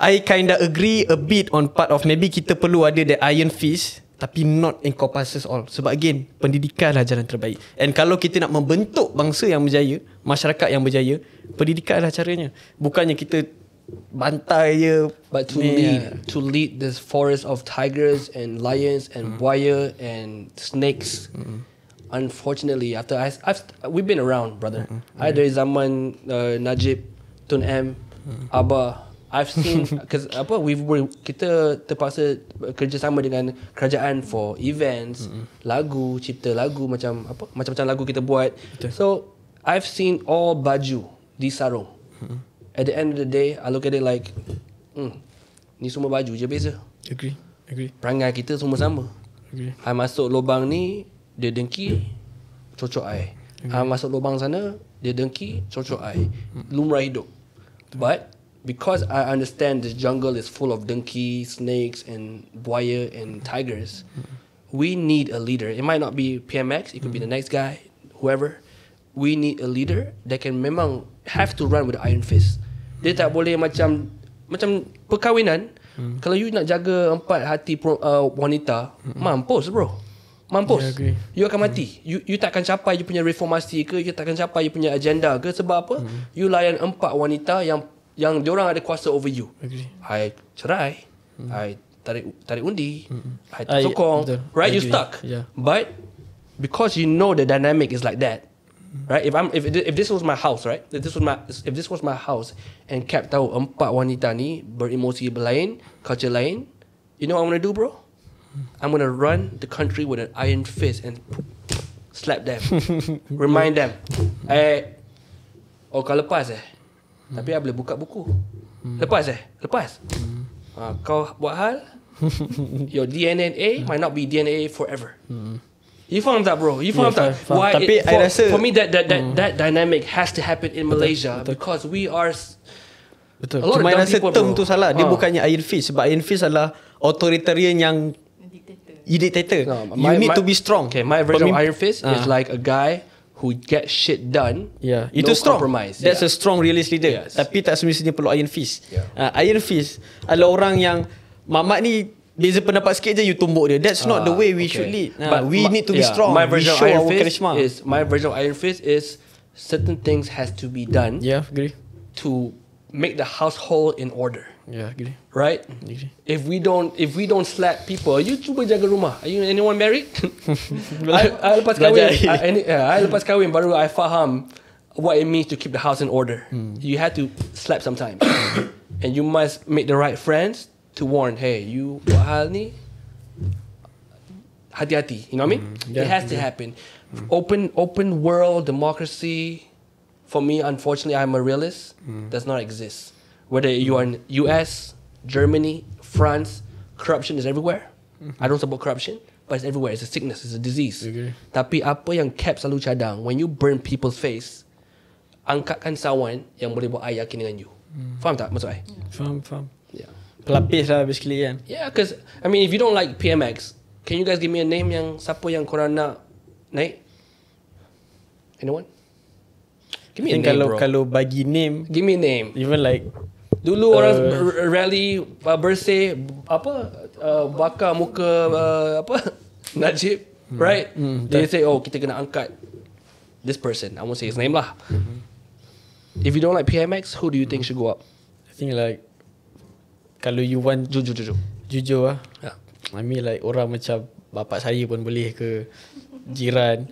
Speaker 2: I kinda agree a bit on part of maybe kita perlu ada the iron fist, tapi not encompasses all. Sebab again, pendidikan lah jalan terbaik. And kalau kita nak membentuk bangsa yang berjaya, masyarakat yang berjaya, pendidikan lah caranya. Bukannya kita bantai je.
Speaker 1: But to lead this forest of tigers and lions and buaya and snakes, unfortunately, after we've been around, brother. I dari zaman Najib, Tun M, Abah, I've seen because kita terpaksa kerjasama dengan kerajaan for events, lagu, cipta lagu macam-macam lagu kita buat. So I've seen all baju di sarung. At the end of the day, I look at it like, ni semua baju je beza.
Speaker 2: Agree.
Speaker 1: Perangai kita semua sama. I masuk lubang ni, dia dengki, cocok I. I masuk lubang sana, dia dengki, cocok I. Lumrah hidup. But because I understand this jungle is full of dengki, snakes and buaya and tigers, we need a leader. It might not be PMX, it could be the next guy, whoever. We need a leader that can memang have to run with the iron fist. Dia tak boleh macam perkahwinan. Kalau you nak jaga 4 hati wanita, mampus bro. Mampus.
Speaker 2: Yeah,
Speaker 1: you akan mati. You tak akan capai you punya reformasi ke, you tak akan capai you punya agenda ke. Sebab apa? You layan 4 wanita yang diorang ada kuasa over you. I cerai, I tarik undi, I sokong, right? You stuck.
Speaker 2: Yeah.
Speaker 1: But because you know the dynamic is like that, right? If this was my house, right? If this was my house and Cap tahu 4 wanita ni beremosi lain, culture lain, you know what I'm gonna do, bro? I'm gonna run the country with an iron fist and slap them, remind them, kau lepas tapi I boleh buka buku. Lepas. Kau buat hal, your DNA might not be DNA forever. You faham tak, bro? You faham tak? Why?
Speaker 2: Tapi I rasa
Speaker 1: for me that dynamic has to happen in Malaysia because we are.
Speaker 2: Betul.
Speaker 1: A lot of
Speaker 2: Cuma
Speaker 1: dumb
Speaker 2: rasa
Speaker 1: people,
Speaker 2: term
Speaker 1: bro.
Speaker 2: tu salah. Dia bukannya iron fist. Sebab iron fist adalah authoritarian yang dictator.
Speaker 1: No,
Speaker 2: You need to be strong.
Speaker 1: Okay, my version of iron fist is like a guy who gets shit done.
Speaker 2: Yeah, itu
Speaker 1: no
Speaker 2: strong.
Speaker 1: Compromise.
Speaker 2: That's a strong realist leader.
Speaker 1: Yes.
Speaker 2: Tapi tak semestinya perlu iron fist.
Speaker 1: Yeah.
Speaker 2: Iron fist adalah orang yang Mamat ni beza pendapat sikit je you tumbuk dia. That's not the way we should lead.
Speaker 1: But
Speaker 2: we need to be strong.
Speaker 1: My
Speaker 2: We
Speaker 1: version
Speaker 2: show
Speaker 1: of
Speaker 2: our
Speaker 1: iron
Speaker 2: charisma.
Speaker 1: fist my version of iron fist is certain things has to be done
Speaker 2: Yeah, agree.
Speaker 1: to make the household in order.
Speaker 2: Yeah, agree.
Speaker 1: Right?
Speaker 2: Agree.
Speaker 1: If we don't slap people, you cuba jaga rumah. Are you anyone married? I lepas kahwin. I lepas kahwin baru I faham what it means to keep the house in order. You had to slap sometimes, and you must make the right friends to warn. Hey, you buat hal ni, hati-hati. You know what I mean?
Speaker 2: Yeah,
Speaker 1: it has to happen. Open world democracy. For me, unfortunately, I'm a realist. Does not exist. Whether you are in US, Germany, France, corruption is everywhere. I don't support corruption, but it's everywhere. It's a sickness, it's a disease.
Speaker 2: Okay.
Speaker 1: Tapi apa yang Cap selalu cadang, when you burn people's face, angkatkan sawan yang boleh buat I yakin dengan you. Faham tak maksud I?
Speaker 2: Faham.
Speaker 1: Yeah.
Speaker 2: Pelapis lah basically kan.
Speaker 1: Yeah, because I mean, if you don't like PMX, can you guys give me a name yang siapa yang korang nak naik? Anyone? Give me a name, bro.
Speaker 2: Kalau bagi name,
Speaker 1: Give me a name.
Speaker 2: even like
Speaker 1: Dulu orang rally bersih bakar muka Najib, right? They say, kita kena angkat this person. I won't say his name lah. If you don't like PMX, who do you think should go up?
Speaker 2: I think like kalau you want jujur lah.
Speaker 1: Yeah.
Speaker 2: I mean like orang macam bapak saya pun boleh ke, jiran.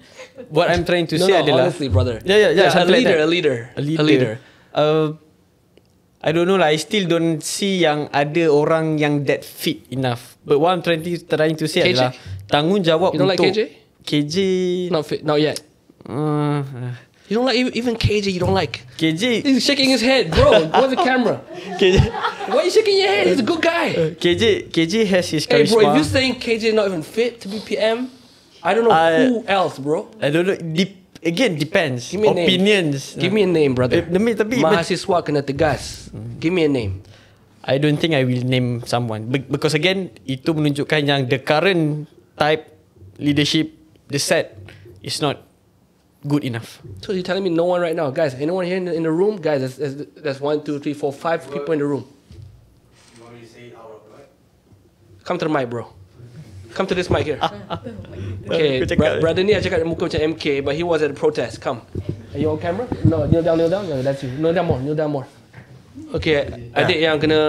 Speaker 2: What I'm trying to say adalah
Speaker 1: honestly, brother.
Speaker 2: Yeah,
Speaker 1: a
Speaker 2: something like
Speaker 1: leader,
Speaker 2: that.
Speaker 1: a leader.
Speaker 2: I don't know lah. I still don't see yang ada orang yang that fit enough. But what I'm trying to say
Speaker 1: KJ?
Speaker 2: adalah tanggungjawab
Speaker 1: You don't
Speaker 2: untuk
Speaker 1: like KJ?
Speaker 2: KJ
Speaker 1: Not fit, not yet. You don't like even KJ. You don't like.
Speaker 2: KJ
Speaker 1: He's shaking his head, bro. Where's the camera? Why are you shaking your head? He's a good guy.
Speaker 2: KJ has his
Speaker 1: Hey,
Speaker 2: charisma.
Speaker 1: bro, if you're saying KJ not even fit to be PM, I don't know who else, bro.
Speaker 2: I don't know. Again, depends.
Speaker 1: Give me a name.
Speaker 2: Opinions.
Speaker 1: Give me a name, brother.
Speaker 2: Tapi
Speaker 1: Mahasiswa kena tegas. Give me a name.
Speaker 2: I don't think I will name someone because again itu menunjukkan yang the current type leadership, the set is not good enough.
Speaker 1: So you're telling me no one right now, guys? Anyone here in the room, guys? There's 1, 2, 3, 4, 5 people in the room.
Speaker 5: You want me to say it out of the mic?
Speaker 1: Come to the mic, bro. Come to this mic here. Okay, brother ni cakap muka macam MK, but he was at the protest. Come. Are you on camera? No, kneel down. Yeah, that's you. Kneel down more. Okay, adik yang kena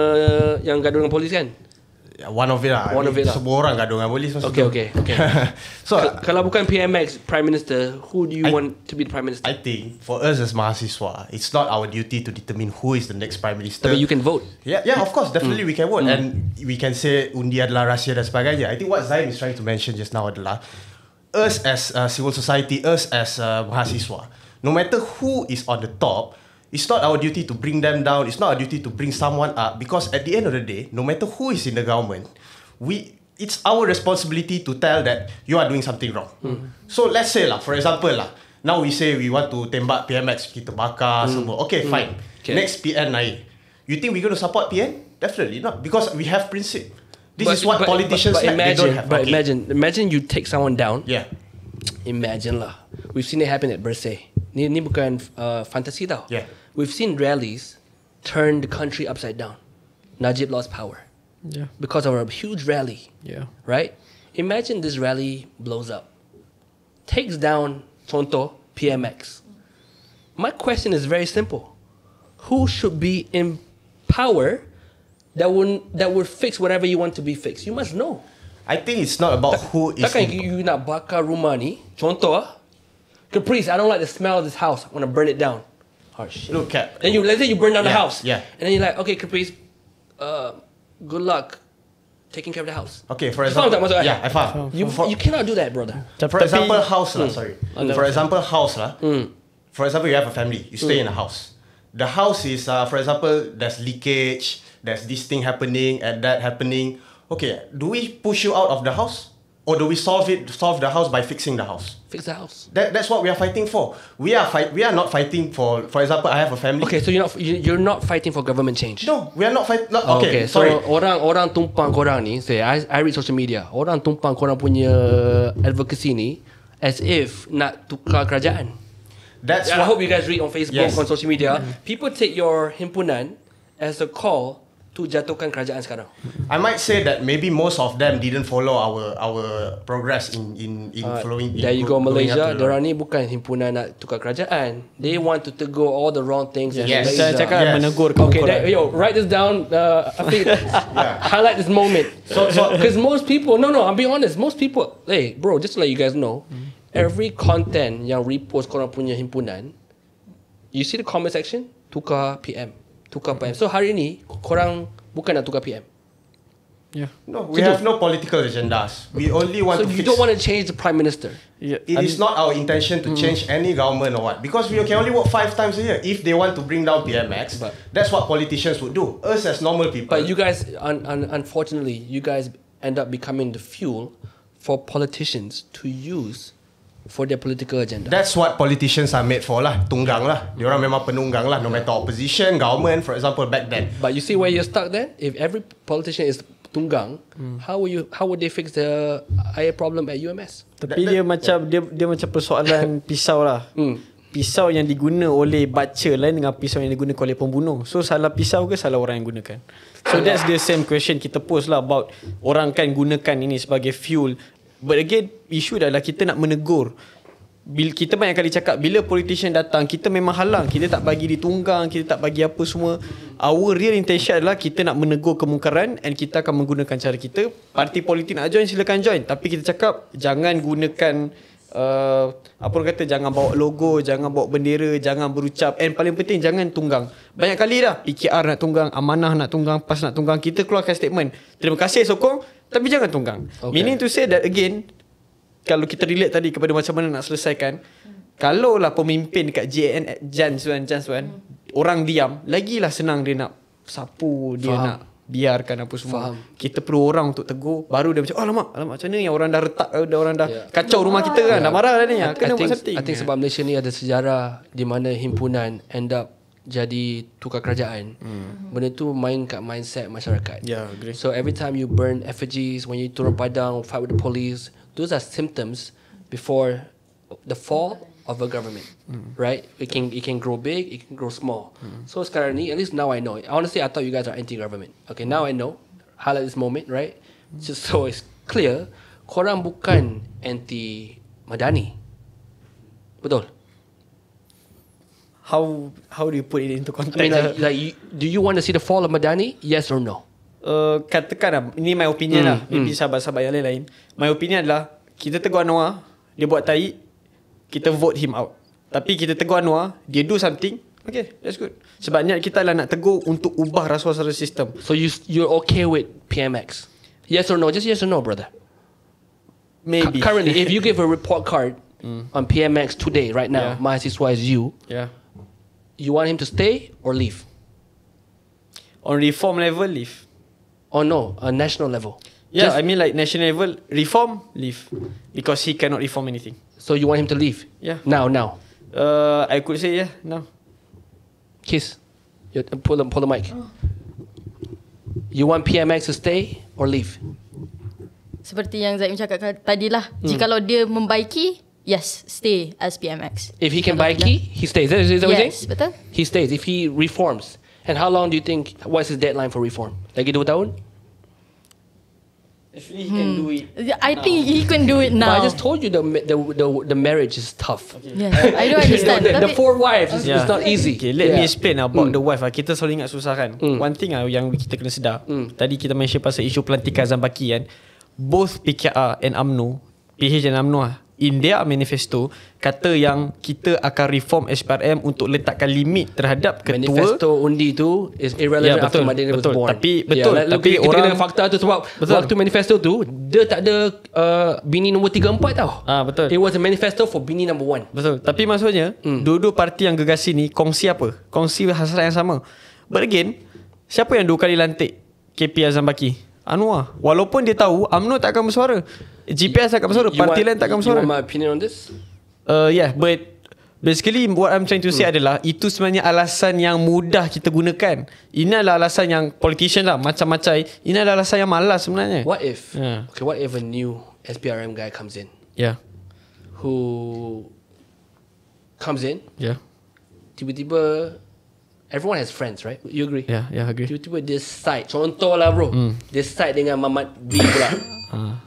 Speaker 1: yang gaduh dengan polis kan?
Speaker 5: One of it lah.
Speaker 1: One of it lah.
Speaker 5: Semua orang gaduh dengan polis masa tu.
Speaker 1: Okay.
Speaker 5: So
Speaker 1: kalau bukan PMX Prime Minister, who do you want to be the Prime Minister?
Speaker 5: I think for us as mahasiswa, it's not our duty to determine who is the next Prime Minister.
Speaker 1: But you can vote.
Speaker 5: Yeah, of course, definitely we can vote, and we can say undi adalah rahsia dan sebagainya. I think what Zaim is trying to mention just now adalah us as civil society, us as mahasiswa, no matter who is on the top, it's not our duty to bring them down. It's not our duty to bring someone up, because at the end of the day, no matter who is in the government, it's our responsibility to tell that you are doing something wrong. So let's say lah, for example lah, now we say we want to tembak PMX, kita bakar semua. Okay, fine.
Speaker 1: Okay.
Speaker 5: Next PN naik. You think we're going to support PN? Definitely not, because we have principle. This is what politicians like. They don't have.
Speaker 1: But imagine you take someone down.
Speaker 5: Yeah.
Speaker 1: Imagine lah. We've seen it happen at Bersih. Ni bukan fantasi tau.
Speaker 5: Yeah.
Speaker 1: We've seen rallies turn the country upside down. Najib lost power
Speaker 2: Yeah.
Speaker 1: because of a huge rally,
Speaker 2: Yeah.
Speaker 1: right? Imagine this rally blows up, takes down contoh PMX. My question is very simple: who should be in power that would fix whatever you want to be fixed? You must know.
Speaker 5: I think it's not about who is.
Speaker 1: Takkan you nak bakar rumah ni, contoh Caprice, I don't like the smell of this house. I want to burn it down. Oh shit.
Speaker 5: Look at.
Speaker 1: Then let's say you burn down the house.
Speaker 5: Yeah.
Speaker 1: And then you're like, okay, Caprice, good luck taking care of the house.
Speaker 5: Okay, for
Speaker 1: You faham
Speaker 5: example.
Speaker 1: tak maksud I?
Speaker 5: Yeah, I faham.
Speaker 1: You cannot do that, brother.
Speaker 5: For example, house lah. Sorry. For example, house lah. For example, you have a family. You stay in a house. The house is, for example, there's leakage. There's this thing happening and that happening. Okay, do we push you out of the house, or do we solve the house by fixing the house?
Speaker 1: Fix the house.
Speaker 5: That's what we are fighting for. We are not fighting for example, I have a family.
Speaker 1: Okay, so you're not fighting for government change.
Speaker 5: No, we are not fighting. Okay,
Speaker 1: so
Speaker 5: sorry.
Speaker 1: orang tumpang korang ni, say I read social media. Orang tumpang korang punya advocacy ni as if nak tukar kerajaan.
Speaker 5: That's
Speaker 1: I
Speaker 5: what,
Speaker 1: hope you guys read on Facebook,
Speaker 5: Yes.
Speaker 1: on social media. People take your himpunan as a call to jatuhkan kerajaan sekarang.
Speaker 5: I might say that maybe most of them didn't follow our progress in following.
Speaker 1: There you go,
Speaker 5: going up
Speaker 1: Malaysia.
Speaker 5: to the-
Speaker 1: Diorang ni bukan himpunan nak tukar kerajaan. They want to tegur all the wrong things in
Speaker 5: Yes.
Speaker 1: Malaysia.
Speaker 2: Saya cakap
Speaker 5: Yes.
Speaker 2: menegur
Speaker 1: Okay,
Speaker 2: korang.
Speaker 1: write this down. I think highlight this moment. Because most people, no, I'm being honest. Most people, hey, bro, just to let you guys know, every content yang repost korang punya himpunan, you see the comment section, tukar PM. So hari ni, korang bukan nak tukar PM.
Speaker 2: Yeah.
Speaker 5: No, we have no political agendas. We only want
Speaker 1: So
Speaker 5: to
Speaker 1: you
Speaker 5: fix.
Speaker 1: don't want to change the Prime Minister.
Speaker 2: Yeah.
Speaker 5: It is not our intention to change any government or what, because we can only vote 5 times a year. If they want to bring down PMX,
Speaker 1: But-
Speaker 5: that's what politicians would do. Us as normal people.
Speaker 1: But you guys, unfortunately, you guys end up becoming the fuel for politicians to use for their political agenda.
Speaker 5: That's what politicians are made for lah. Tunggang lah. Diorang memang penunggang lah. No matter opposition, government, for example, back then.
Speaker 1: But you see where you're stuck then? If every politician is tunggang, how would they fix the air problem at UMS?
Speaker 2: Tapi dia macam dia macam persoalan pisau lah. Pisau yang diguna oleh baca lain dengan pisau yang digunakan oleh pembunuh. So salah pisau ke salah orang yang gunakan? So that's the same question kita post lah about orang kan gunakan ini sebagai fuel. But again, isu adalah kita nak menegur. Bila kita banyak kali cakap, bila politician datang, kita memang halang. Kita tak bagi ditunggang, kita tak bagi apa semua. Our real intention adalah kita nak menegur kemungkaran and kita akan menggunakan cara kita. Parti politik nak join, silakan join. Tapi kita cakap, jangan gunakan apa orang kata, jangan bawa logo, jangan bawa bendera, jangan berucap, and paling penting jangan tunggang. Banyak kali dah PKR nak tunggang, Amanah nak tunggang, PAS nak tunggang, kita keluarkan statement, terima kasih sokong, tapi jangan tunggang. Meaning to say that again, kalau kita relate tadi kepada macam mana nak selesaikan, kalau lah pemimpin dekat Jans orang diam, lagilah senang dia nak sapu, dia nak biarkan apa semua. Kita perlu orang untuk tegur, baru dia macam, alamak macam ni yang orang dah retak, orang dah kacau rumah kita kan, dah marah dah ni. Kena buat something.
Speaker 1: I think sebab Malaysia ni ada sejarah di mana himpunan end up jadi tukar kerajaan. Benda tu main kat mindset masyarakat.
Speaker 2: Yeah, agree.
Speaker 1: So every time you burn effigies, when you turun padang, fight with the police, those are symptoms before the fall of a government, right? It can grow big, it can grow small. So sekarang ni, at least now I know. Honestly, I thought you guys are anti-government. Okay, now I know. Highlight this moment, right? Just so it's clear, korang bukan anti Madani. Betul?
Speaker 2: How do you put it into context?
Speaker 1: I mean, do you want to see the fall of Madani? Yes or no?
Speaker 2: Katakan lah, ini my opinion lah. Maybe sahabat-sahabat yang lain. My opinion adalah, kita tegur Anwar, dia buat tahi, kita vote him out. Tapi kita tegur Anwar, dia do something, okay, that's good. Sebab niat kita lah nak tegur untuk ubah rasuah-rasuah sistem.
Speaker 1: So you're okay with PMX? Yes or no? Just yes or no, brother.
Speaker 2: Maybe.
Speaker 1: Currently, if you give a report card on PMX today, right now, mahasiswa is you.
Speaker 2: Yeah.
Speaker 1: You want him to stay or leave?
Speaker 2: On reform level, leave.
Speaker 1: Or no, on national level?
Speaker 2: Yeah,
Speaker 1: Just-
Speaker 2: I mean like national level, reform, leave. Because he cannot reform anything.
Speaker 1: So you want him to leave?
Speaker 2: Yeah.
Speaker 1: Now.
Speaker 2: I could say yeah, no.
Speaker 1: Kiss. Pull the mic. You want PMX to stay or leave?
Speaker 3: Seperti yang Zaim cakap tadi lah. Jikalau dia membaiki, yes, stay as PMX.
Speaker 1: If he can baiki, he stays. Is that what you're
Speaker 3: Yes,
Speaker 1: saying?
Speaker 3: betul.
Speaker 1: He stays. If he reforms. And how long do you think, what's his deadline for reform? Lagi 2 tahun?
Speaker 2: Actually, he can do it.
Speaker 3: I think he can do it
Speaker 1: But
Speaker 3: now.
Speaker 1: I just told you the marriage is tough.
Speaker 3: Yes, I don't understand.
Speaker 1: The
Speaker 3: Tapi
Speaker 1: 4 wives is it's not easy.
Speaker 2: Okay, let me explain about the wife. Kita selalu ingat susah kan. One thing yang kita kena sedar. Tadi kita mention pasal isu pelantikan Azam Baki kan. Both PKR and UMNO, PH dan UMNO in their manifesto kata yang kita akan reform SPRM untuk letakkan limit terhadap ketua.
Speaker 1: Manifesto undi tu is irrelevant after Madani was born.
Speaker 2: Tapi betul.
Speaker 1: Yeah,
Speaker 2: Tapi
Speaker 1: kita
Speaker 2: orang
Speaker 1: kena fakta tu sebab waktu manifesto tu dia tak ada bini nombor 3 4 tau.
Speaker 2: Betul.
Speaker 1: It was a manifesto for bini number 1.
Speaker 2: Betul. Tapi maksudnya dua-dua parti yang gegasi ni kongsi apa? Kongsi hasrat yang sama. But again, siapa yang 2 kali lantik KP Azam Baki? Anwar. Walaupun dia tahu UMNO tak akan bersuara, GPS tak akan bersuara, parti lain tak akan bersuara.
Speaker 1: You want my opinion on this?
Speaker 2: Yeah, but basically what I'm trying to say adalah itu sebenarnya alasan yang mudah kita gunakan. Ini adalah alasan yang politician lah macam-macam. Ini adalah alasan yang malas sebenarnya.
Speaker 1: What if?
Speaker 2: Yeah.
Speaker 1: Okay, what if a new SPRM guy comes in
Speaker 2: Yeah.
Speaker 1: who comes in,
Speaker 2: Yeah.
Speaker 1: tiba-tiba everyone has friends, right? You agree?
Speaker 2: Yeah, agree.
Speaker 1: Tiba-tiba dia side, contoh lah bro, dia side dengan Mamat B pula.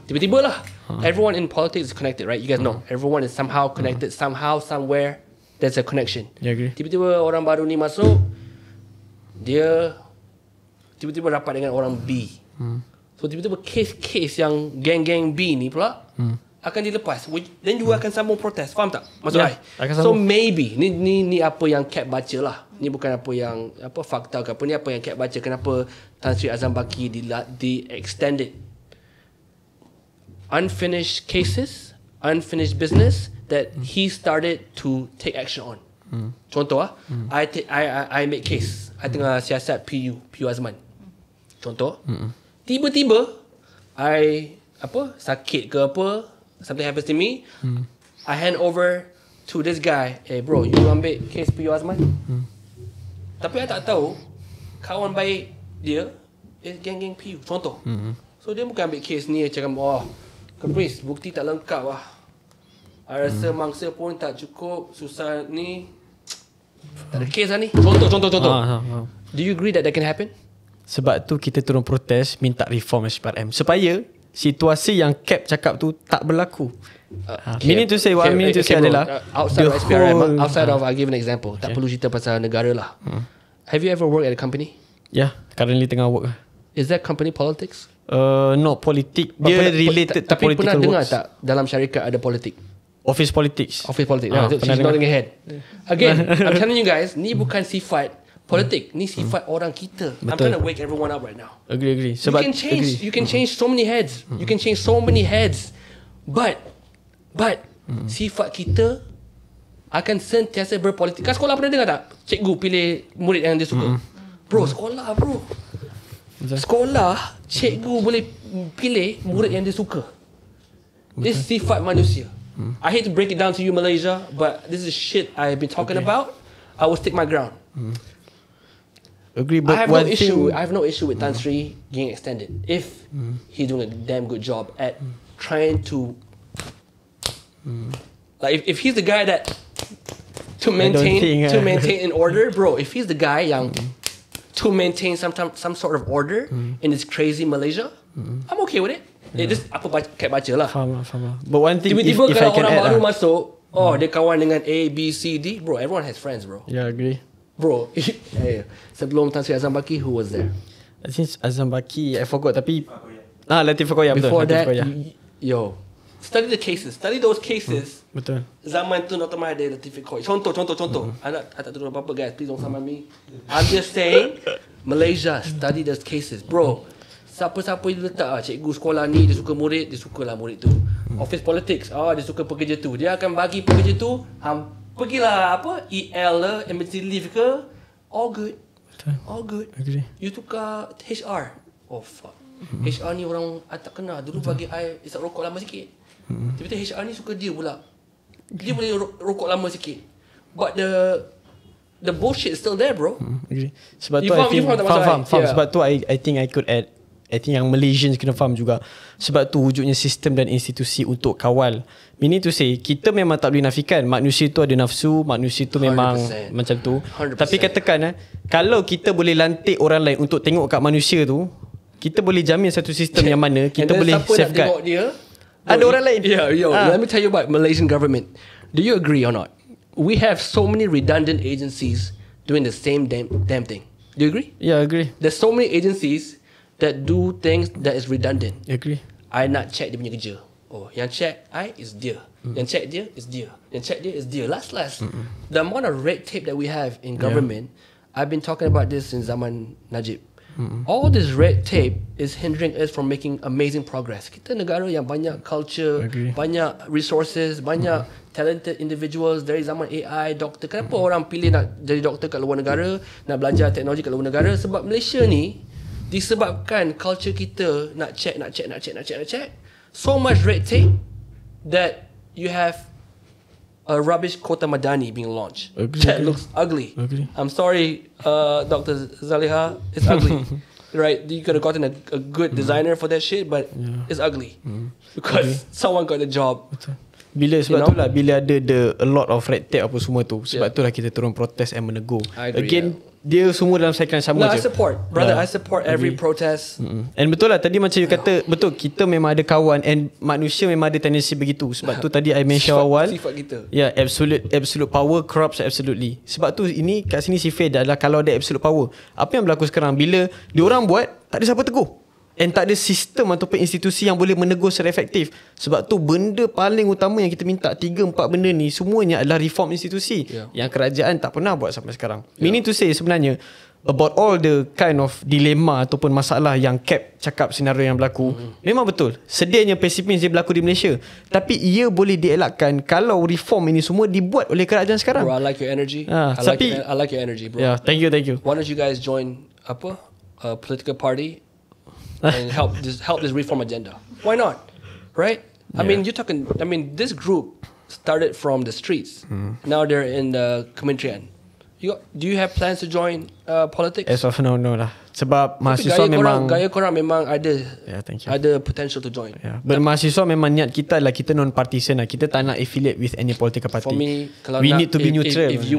Speaker 1: Tiba-tiba lah, everyone in politics is connected, right? You guys know, everyone is somehow connected, somehow, somewhere, there's a connection.
Speaker 2: Yeah, agree.
Speaker 1: Tiba-tiba orang baru ni masuk, dia tiba-tiba rapat dengan orang B. So tiba-tiba case-case yang geng-geng B ni pula akan dilepas. Then you akan sambung protes. Faham tak? Maksud
Speaker 2: Yeah,
Speaker 1: I?
Speaker 2: akan
Speaker 1: So
Speaker 2: sambung.
Speaker 1: maybe ni apa yang Cap baca lah. Ni bukan apa yang fakta ke apa, ni apa yang Cap baca. Kenapa Tan Sri Azam Baki di extended unfinished cases, unfinished business that he started to take action on. Contoh I make case. I tengah siasat PU Azman. Contoh. Tiba-tiba I sakit ke apa, something happens to me, I hand over to this guy. Bro, you ambil case PU Azman. Tapi I tak tahu kawan baik dia is geng-geng PU. Contoh. So dia bukan ambil case ni cakap Kepris, bukti tak lengkap lah. I rasa mangsa pun tak cukup, susah ni. Tak ada case lah ni. Contoh. Do you agree that can happen?
Speaker 2: Sebab tu kita turun protes minta reform SPRM supaya situasi yang Cap cakap tu tak berlaku. Meaning to say what I mean to say
Speaker 1: bro,
Speaker 2: adalah
Speaker 1: outside of
Speaker 2: the
Speaker 1: SPRM,
Speaker 2: whole-
Speaker 1: outside of I give an example. Tak perlu cerita pasal negara lah. Have you ever worked at a company?
Speaker 2: Yeah, currently tengah work.
Speaker 1: Is that company politics?
Speaker 2: No, politik. Dia related to
Speaker 1: tapi
Speaker 2: political
Speaker 1: pernah dengar
Speaker 2: works.
Speaker 1: tak dalam syarikat ada politik?
Speaker 2: Office politics.
Speaker 1: Office politics.
Speaker 2: Pernah
Speaker 1: She's
Speaker 2: dengar.
Speaker 1: nodding her head. Again, I'm telling you guys, ni bukan sifat politik, ni sifat orang kita. I'm trying to wake everyone up right now.
Speaker 2: Agree. Sebab
Speaker 1: You can change so many heads. You can change so many heads. But sifat kita akan sentiasa berpolitik. Kan sekolah pernah dengar tak? Cikgu pilih murid yang dia suka. Bro, sekolah bro. Sekolah, cikgu boleh pilih murid yang dia suka. This sifat manusia. I hate to break it down to you Malaysia, but this is shit I've been talking about. I will stick my ground.
Speaker 2: Agree, but
Speaker 1: I have no issue with Tan Sri being extended if he's doing a damn good job at trying to like if he's the guy that to maintain in order, bro. If he's the guy yang to maintain some sort of order in this crazy Malaysia, I'm okay with it. It just aku baca lah.
Speaker 2: Faham. But one thing,
Speaker 1: tiba-tiba
Speaker 2: if I
Speaker 1: kalau
Speaker 2: can
Speaker 1: orang
Speaker 2: add
Speaker 1: baru masuk, dia kawan dengan A, B, C, D, bro. Everyone has friends, bro.
Speaker 2: Yeah, agree.
Speaker 1: Bro, hey, sebelum Tan Sri Azam Baki, who was there?
Speaker 2: I think Azam Baki, I forgot tapi Latif Fakoya, betul.
Speaker 1: Before
Speaker 2: Latif
Speaker 1: that,
Speaker 2: Fakoya.
Speaker 1: study the cases. Study those cases.
Speaker 2: Betul.
Speaker 1: Zaman tu Dr. Mahathir, Latif Fakoya. Contoh. I tak tahu apa-apa, guys. Please don't summon me. I'm just saying, Malaysia, study those cases. Bro, siapa-siapa dia letak cikgu sekolah ni, dia suka murid, dia sukalah murid tu. Office politics, dia suka pekerja tu. Dia akan bagi pekerja tu, pergilah EL lah, emergency leave ke, all good. All good.
Speaker 2: Agree.
Speaker 1: You tukar HR. Oh fuck. HR ni orang I tak kenal. Dulu bagi I isap rokok lama sikit. Tiba-tiba HR ni suka dia pula. Dia boleh rokok lama sikit. But the bullshit is still there, bro.
Speaker 2: Agree. Sebab
Speaker 1: You
Speaker 2: tu
Speaker 1: faham-
Speaker 2: I think
Speaker 1: you faham tak
Speaker 2: faham.
Speaker 1: maksud I?
Speaker 2: Sebab tu I think I could add, I think yang Malaysians kena faham juga. Sebab tu wujudnya sistem dan institusi untuk kawal. Meaning to say, kita memang tak boleh nafikan manusia tu ada nafsu, manusia tu memang
Speaker 1: 100%.
Speaker 2: macam tu.
Speaker 1: 100%.
Speaker 2: Tapi katakan kalau kita boleh lantik orang lain untuk tengok kat manusia tu, kita boleh jamin satu sistem yang mana kita
Speaker 1: And then
Speaker 2: boleh
Speaker 1: siapa nak
Speaker 2: safeguard.
Speaker 1: tengok dia,
Speaker 2: Ada orang lain.
Speaker 1: Yeah, let me tell you about Malaysian government. Do you agree or not? We have so many redundant agencies doing the same damn thing. Do you agree?
Speaker 2: Yeah, agree.
Speaker 1: There's so many agencies that do things that is redundant.
Speaker 2: Agree.
Speaker 1: I nak check dia punya kerja. Oh, yang check I is dia. Yang check dia is dia. Yang check dia is dia. Last. The amount of red tape that we have in government, I've been talking about this since zaman Najib. All this red tape is hindering us from making amazing progress. Kita negara yang banyak culture,
Speaker 2: Agree.
Speaker 1: banyak resources, banyak talented individuals dari zaman AI, doktor. Kenapa orang pilih nak jadi doktor kat luar negara, nak belajar teknologi kat luar negara? Sebab Malaysia ni disebabkan culture kita nak check. So much red tape that you have a rubbish Kota Madani being launched. That looks ugly.
Speaker 2: Agree.
Speaker 1: I'm sorry, Dr. Zaliha, it's ugly. Right? You could have gotten a good designer for that shit, but it's ugly. Because someone got the job.
Speaker 2: Sebab tu lah bila ada a lot of red tape apa semua tu. Sebab tu lah kita turun protes and menegur.
Speaker 1: I agree,
Speaker 2: Again, dia semua dalam cycle yang sama
Speaker 1: No, I
Speaker 2: je.
Speaker 1: support. Brother,
Speaker 2: Yeah.
Speaker 1: I support every protest.
Speaker 2: And betul lah tadi macam you kata, betul kita memang ada kawan and manusia memang ada tendensi begitu. Sebab tu tadi I mention awal.
Speaker 1: Sifat kita.
Speaker 2: Yeah, absolute power corrupts absolutely. Sebab tu ini kat sini si Fed adalah kalau ada absolute power. Apa yang berlaku sekarang bila diorang buat tak ada siapa tegur. And tak ada sistem ataupun institusi yang boleh menegur secara efektif. Sebab tu benda paling utama yang kita minta 3-4 benda ni semuanya adalah reform institusi yang kerajaan tak pernah buat sampai sekarang. Meaning to say sebenarnya about all the kind of dilema ataupun masalah yang Cap cakap senario yang berlaku, memang betul. Sedianya pesimis dia berlaku di Malaysia. Tapi ia boleh dielakkan kalau reform ini semua dibuat oleh kerajaan sekarang.
Speaker 1: Bro, I like your energy.
Speaker 2: Ah,
Speaker 1: I like your energy, bro.
Speaker 2: Yeah, thank you.
Speaker 1: Why don't you guys join a political party and help this reform agenda? Why not? Right? I mean, this group started from the streets. Now they're in the Kementerian. Do you have plans to join politics?
Speaker 2: As of now, no lah. Sebab mahasiswa memang
Speaker 1: gaya korang memang ada
Speaker 2: thank you.
Speaker 1: ada potential to join.
Speaker 2: But mahasiswa memang niat kita adalah kita non-partisan lah. Kita tak nak affiliate with any political party.
Speaker 1: For me, kalau
Speaker 2: we
Speaker 1: nak,
Speaker 2: need to be neutral.
Speaker 1: If you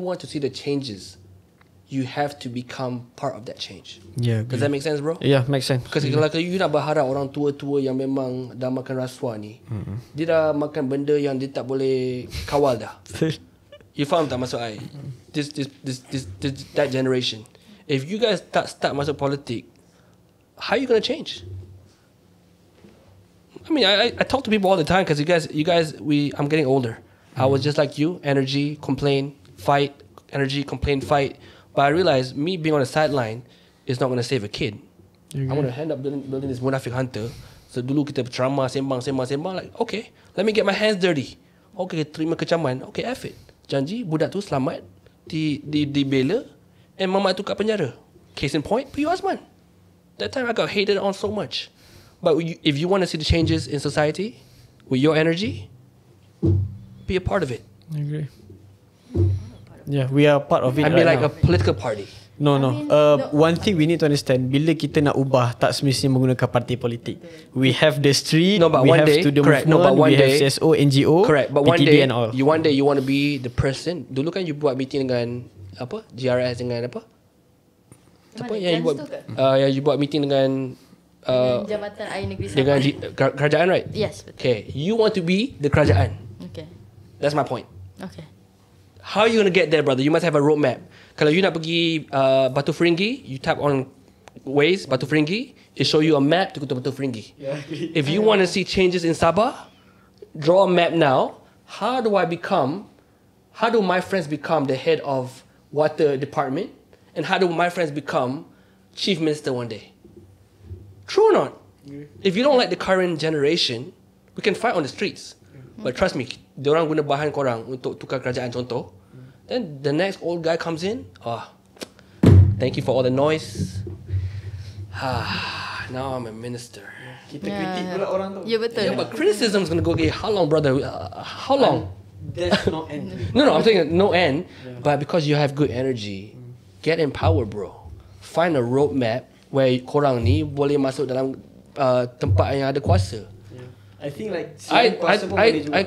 Speaker 1: want to see the changes, you have to become part of that change.
Speaker 2: Yeah,
Speaker 1: Does that make sense, bro?
Speaker 2: Yeah, makes sense.
Speaker 1: Because kalau you nak berharap orang tua-tua yang memang dah makan rasuah ni, dia dah makan benda yang dia tak boleh kawal dah. You faham tak maksud I? That generation. If you guys start masuk politik, how are you gonna change? I mean, I talk to people all the time because you guys, I'm getting older. I was just like you, energy, complain, fight, energy, complain, fight. But I realized me being on the sideline is not gonna save a kid. I'm gonna end up building this Munafik Hunter. So dulu kita berceramah, sembang, like, okay, let me get my hands dirty. Okay, terima kecaman. Okay, F it. Janji budak tu selamat dibela and mamak tu kat penjara. Case in point, P.U. Osman. That time I got hated on so much. But if you want to see the changes in society with your energy, be a part of it.
Speaker 2: I agree. Yeah, we are part of it.
Speaker 1: I mean,
Speaker 2: right
Speaker 1: like
Speaker 2: now.
Speaker 1: a political party.
Speaker 2: No.
Speaker 3: I mean, no.
Speaker 2: One thing we need to understand, bila kita nak ubah, tak semestinya menggunakan parti politik. We have the street,
Speaker 1: No, but
Speaker 2: we
Speaker 1: one
Speaker 2: have
Speaker 1: day,
Speaker 2: student
Speaker 1: correct. No,
Speaker 2: movement,
Speaker 1: but one
Speaker 2: we have
Speaker 1: day-
Speaker 2: CSO, NGO,
Speaker 1: Correct, but one
Speaker 2: PTD
Speaker 1: day
Speaker 2: and all.
Speaker 1: you want to be the person. Dulu kan you buat meeting dengan apa? GRS dengan apa? Apa
Speaker 3: Mana?
Speaker 1: yang you buat?
Speaker 3: Jans tu ke?
Speaker 1: Yang you buat meeting dengan
Speaker 3: Dengan Jabatan Air Negeri Sabah.
Speaker 1: dengan kerajaan, right?
Speaker 3: Yes, betul.
Speaker 1: Okay, you want to be the kerajaan.
Speaker 3: Okay.
Speaker 1: That's my point.
Speaker 3: Okay.
Speaker 1: How are you gonna get there, brother? You must have a roadmap. Kalau you nak pergi Batu Feringgi, you tap on Waze Batu Feringgi, it show you a map to go to Batu Feringgi. If you want to see changes in Sabah, draw a map now. How do my friends become the head of water department, and how do my friends become chief minister one day? True or not? If you don't like the current generation, we can fight on the streets. But trust me, diorang guna bahan korang untuk tukar kerajaan contoh. Then the next old guy comes in. Thank you for all the noise. Now I'm a minister.
Speaker 2: Kita kritik pula orang tu.
Speaker 3: Ya, betul.
Speaker 1: Yeah, but criticism is gonna go get how long, brother? How long?
Speaker 2: There's no end.
Speaker 1: No, I'm saying no end. But because you have good energy, get empowered, bro. Find a roadmap where korang ni boleh masuk dalam tempat yang ada kuasa.
Speaker 2: I think like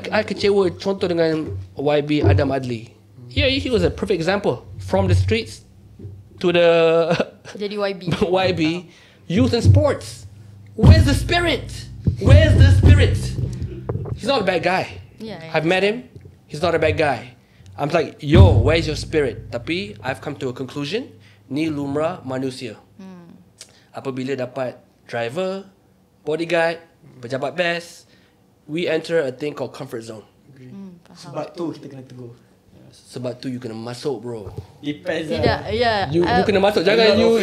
Speaker 1: I kecewa contoh dengan YB Adam Adli. Yeah, he was a perfect example. From the streets to the
Speaker 3: Jadi YB.
Speaker 1: YB, youth and sports. Where's the spirit? Where's the spirit? He's not a bad guy.
Speaker 3: Yeah,
Speaker 1: I've met him. He's not a bad guy. I'm like, yo, where's your spirit? Tapi I've come to a conclusion. Ni lumrah manusia. Apabila dapat driver, bodyguard, pejabat best, we enter a thing called comfort zone.
Speaker 2: sebab tu kita kena tegur.
Speaker 1: Sebab tu you kena masuk, bro.
Speaker 2: Depends
Speaker 3: Tidak, ya.
Speaker 1: You kena masuk. Jangan you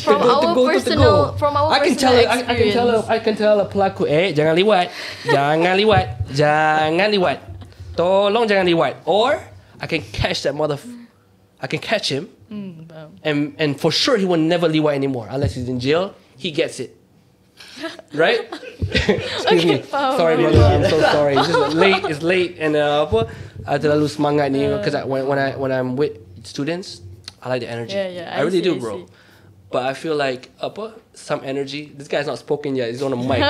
Speaker 3: From our personal experience.
Speaker 1: I can tell a pelaku, jangan liwat. Jangan liwat. Jangan liwat. Tolong jangan liwat. Or I can catch that I can catch him. And for sure he will never liwat anymore unless he's in jail. He gets it. Right? Excuse me.
Speaker 3: faham.
Speaker 1: Sorry, brother. I'm so sorry. It's late and apa? I terlalu semangat ni because when I'm with students, I like the energy.
Speaker 3: Yeah,
Speaker 1: I really do,
Speaker 3: see, I
Speaker 1: bro.
Speaker 3: see.
Speaker 1: But I feel like some energy. This guy's not spoken yet. He's on a mic.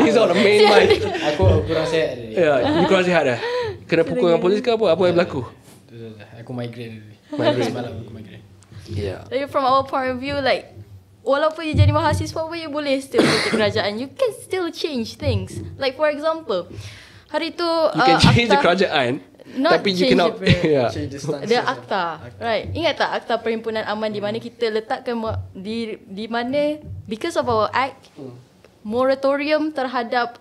Speaker 1: He's on the main mic.
Speaker 4: Aku kurang sihat tadi.
Speaker 1: Yeah, you kurang sihat dah. Kena pukul dengan polis ke apa? Apa yang berlaku?
Speaker 4: Aku migraine tadi.
Speaker 1: Migraine.
Speaker 4: Semalam aku migraine.
Speaker 1: Yeah.
Speaker 3: Like, from our point of view, like, walaupun you jadi mahasiswa pun, you boleh still ikut kerajaan. You can still change things. Like for example, hari tu
Speaker 1: You can change the kerajaan.
Speaker 3: Not
Speaker 1: Tapi you
Speaker 3: change
Speaker 1: cannot.
Speaker 3: it, bro.
Speaker 1: Yeah.
Speaker 3: Dia akta, right? Ingat tak akta perhimpunan aman di mana kita letakkan di mana because of our act moratorium terhadap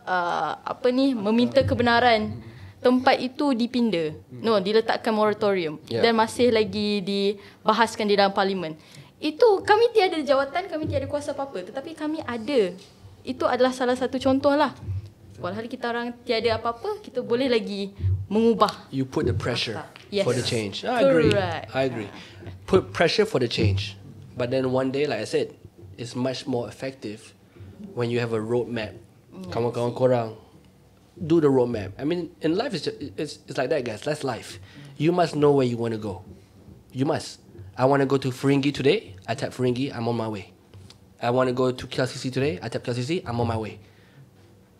Speaker 3: meminta kebenaran tempat itu dipinda. No, diletakkan moratorium dan masih lagi dibahaskan di dalam parlimen. Itu kami tiada jawatan, kami tiada kuasa apa-apa, tetapi kami ada. Itu adalah salah satu contoh lah. Walhal kita orang tiada apa-apa, kita boleh lagi mengubah.
Speaker 1: You put the pressure
Speaker 3: Yes.
Speaker 1: for the change. I agree.
Speaker 3: Correct.
Speaker 1: I agree. Put pressure for the change. But then one day, like I said, it's much more effective when you have a roadmap. Kawan-kawan korang, do the roadmap. I mean, in life, it's like that, guys. That's life. You must know where you want to go. You must. I want to go to Feringgi today. I tap Feringgi. I'm on my way. I want to go to KLCC today. I tap KLCC. I'm on my way.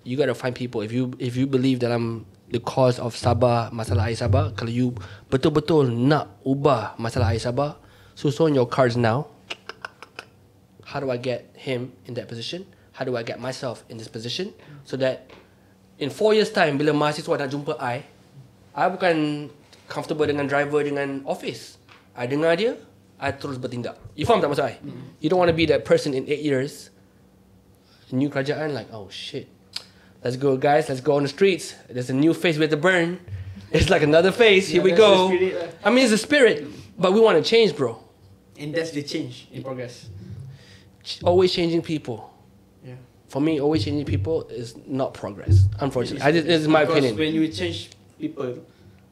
Speaker 1: You got to find people. If you believe that I'm the cause of Sabah, masalah air Sabah, kalau you betul-betul nak ubah masalah air Sabah, susun your cards now. How do I get him in that position? How do I get myself in this position? So that in 4 years time, bila mahasiswa nak jumpa I bukan comfortable dengan driver, dengan office. I dengar dia, I terus bertindak. You faham tak maksud I? You don't want to be that person in 8 years. New kerajaan like, oh shit. Let's go, guys. Let's go on the streets. There's a new face we have to burn. It's like another face. Here we go. I mean, it's a spirit, but we want to change, bro.
Speaker 2: And that's the change in progress.
Speaker 1: Always changing people.
Speaker 2: Yeah.
Speaker 1: For me, always changing people is not progress. Unfortunately, this is my
Speaker 2: Because
Speaker 1: opinion.
Speaker 2: when you change people,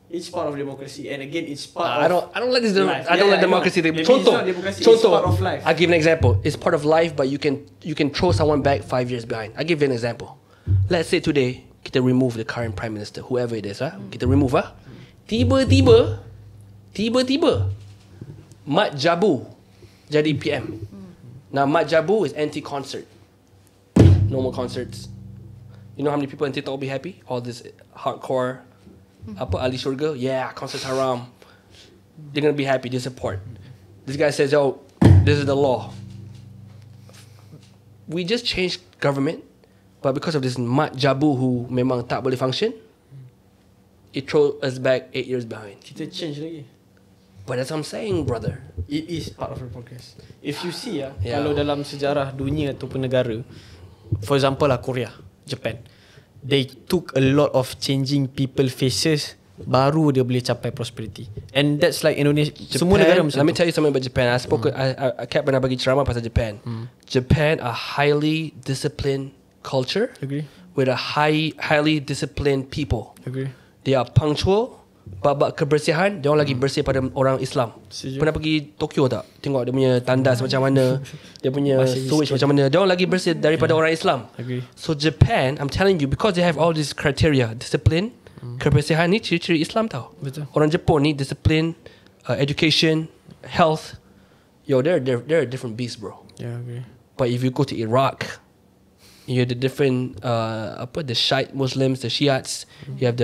Speaker 2: it's part of democracy, and again, it's part
Speaker 1: I
Speaker 2: of.
Speaker 1: don't like this.
Speaker 2: life.
Speaker 1: I don't like democracy.
Speaker 2: Maybe it's not democracy, it's part of life.
Speaker 1: I give an example. It's part of life, but you can throw someone back 5 years behind. I give you an example. Let's say today kita remove the current prime minister, whoever it is, kita remove Tiba-tiba Mat Jabu jadi PM. Now Mat Jabu is anti-concert. No more concerts. You know how many people in TikTok will be happy? All this hardcore Ali Shurga, yeah, concerts haram. They're gonna be happy, they support. This guy says, oh, this is the law. We just changed government, but because of this Mat Jabu who memang tak boleh function, it throws us back 8 years behind.
Speaker 2: Kita change lagi.
Speaker 1: But that's what I'm saying, brother.
Speaker 2: It is part of the progress. If you see kalau dalam sejarah dunia ataupun negara, for example Korea, Japan, they took a lot of changing people faces baru dia boleh capai prosperity. And that's like Indonesia. Semua negara macam
Speaker 1: let me tell you something about Japan. I kept pernah bagi ceramah pasal Japan. Japan a highly disciplined culture.
Speaker 2: Agree.
Speaker 1: With a highly disciplined people.
Speaker 2: Agree.
Speaker 1: They are punctual. Bab kebersihan, dia orang lagi bersih pada orang Islam.
Speaker 2: Setuju.
Speaker 1: Pernah pergi Tokyo tak? Tengok dia punya tandas macam mana, dia punya sewage macam mana. Dia orang lagi bersih daripada orang Islam.
Speaker 2: Agree.
Speaker 1: So Japan, I'm telling you, because they have all these criteria, discipline, kebersihan ni ciri-ciri Islam tau.
Speaker 2: Betul.
Speaker 1: Orang Jepun ni discipline, education, health. Yo, they're a different beast, bro.
Speaker 2: Yeah, agree.
Speaker 1: But if you go to Iraq, you have the different the Shiite Muslims, the Shiites. You have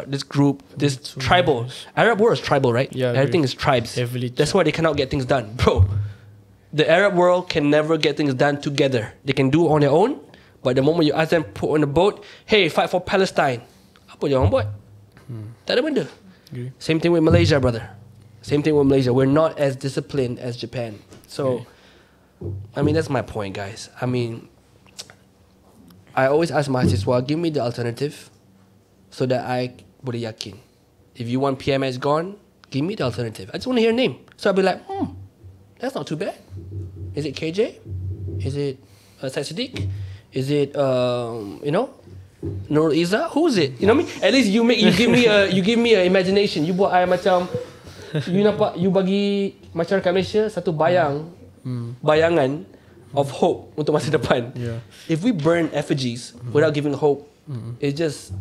Speaker 1: this group, this tribal. Arab world is tribal, right?
Speaker 2: Yeah,
Speaker 1: everything is tribes.
Speaker 2: Heavily
Speaker 1: That's why they cannot get things done, bro. The Arab world can never get things done together. They can do it on their own, but the moment you ask them put on a boat, hey, fight for Palestine, apa dia orang buat? Tak ada benda. Same thing with Malaysia, brother. Same thing with Malaysia. We're not as disciplined as Japan. So, I mean, that's my point, guys. I mean, I always ask mahasiswa, give me the alternative so that I boleh yakin. If you want PMX gone, give me the alternative. I just want to hear a name. So I'll be like, that's not too bad. Is it KJ? Is it Syed Siddiq? Is it, Nurul Izzah? Who is it? You know what I mean? At least you give me a imagination. You buat I macam, you nampak, you bagi masyarakat Malaysia satu bayangan of hope untuk masa depan.
Speaker 2: Yeah.
Speaker 1: If we burn effigies without giving hope, we're just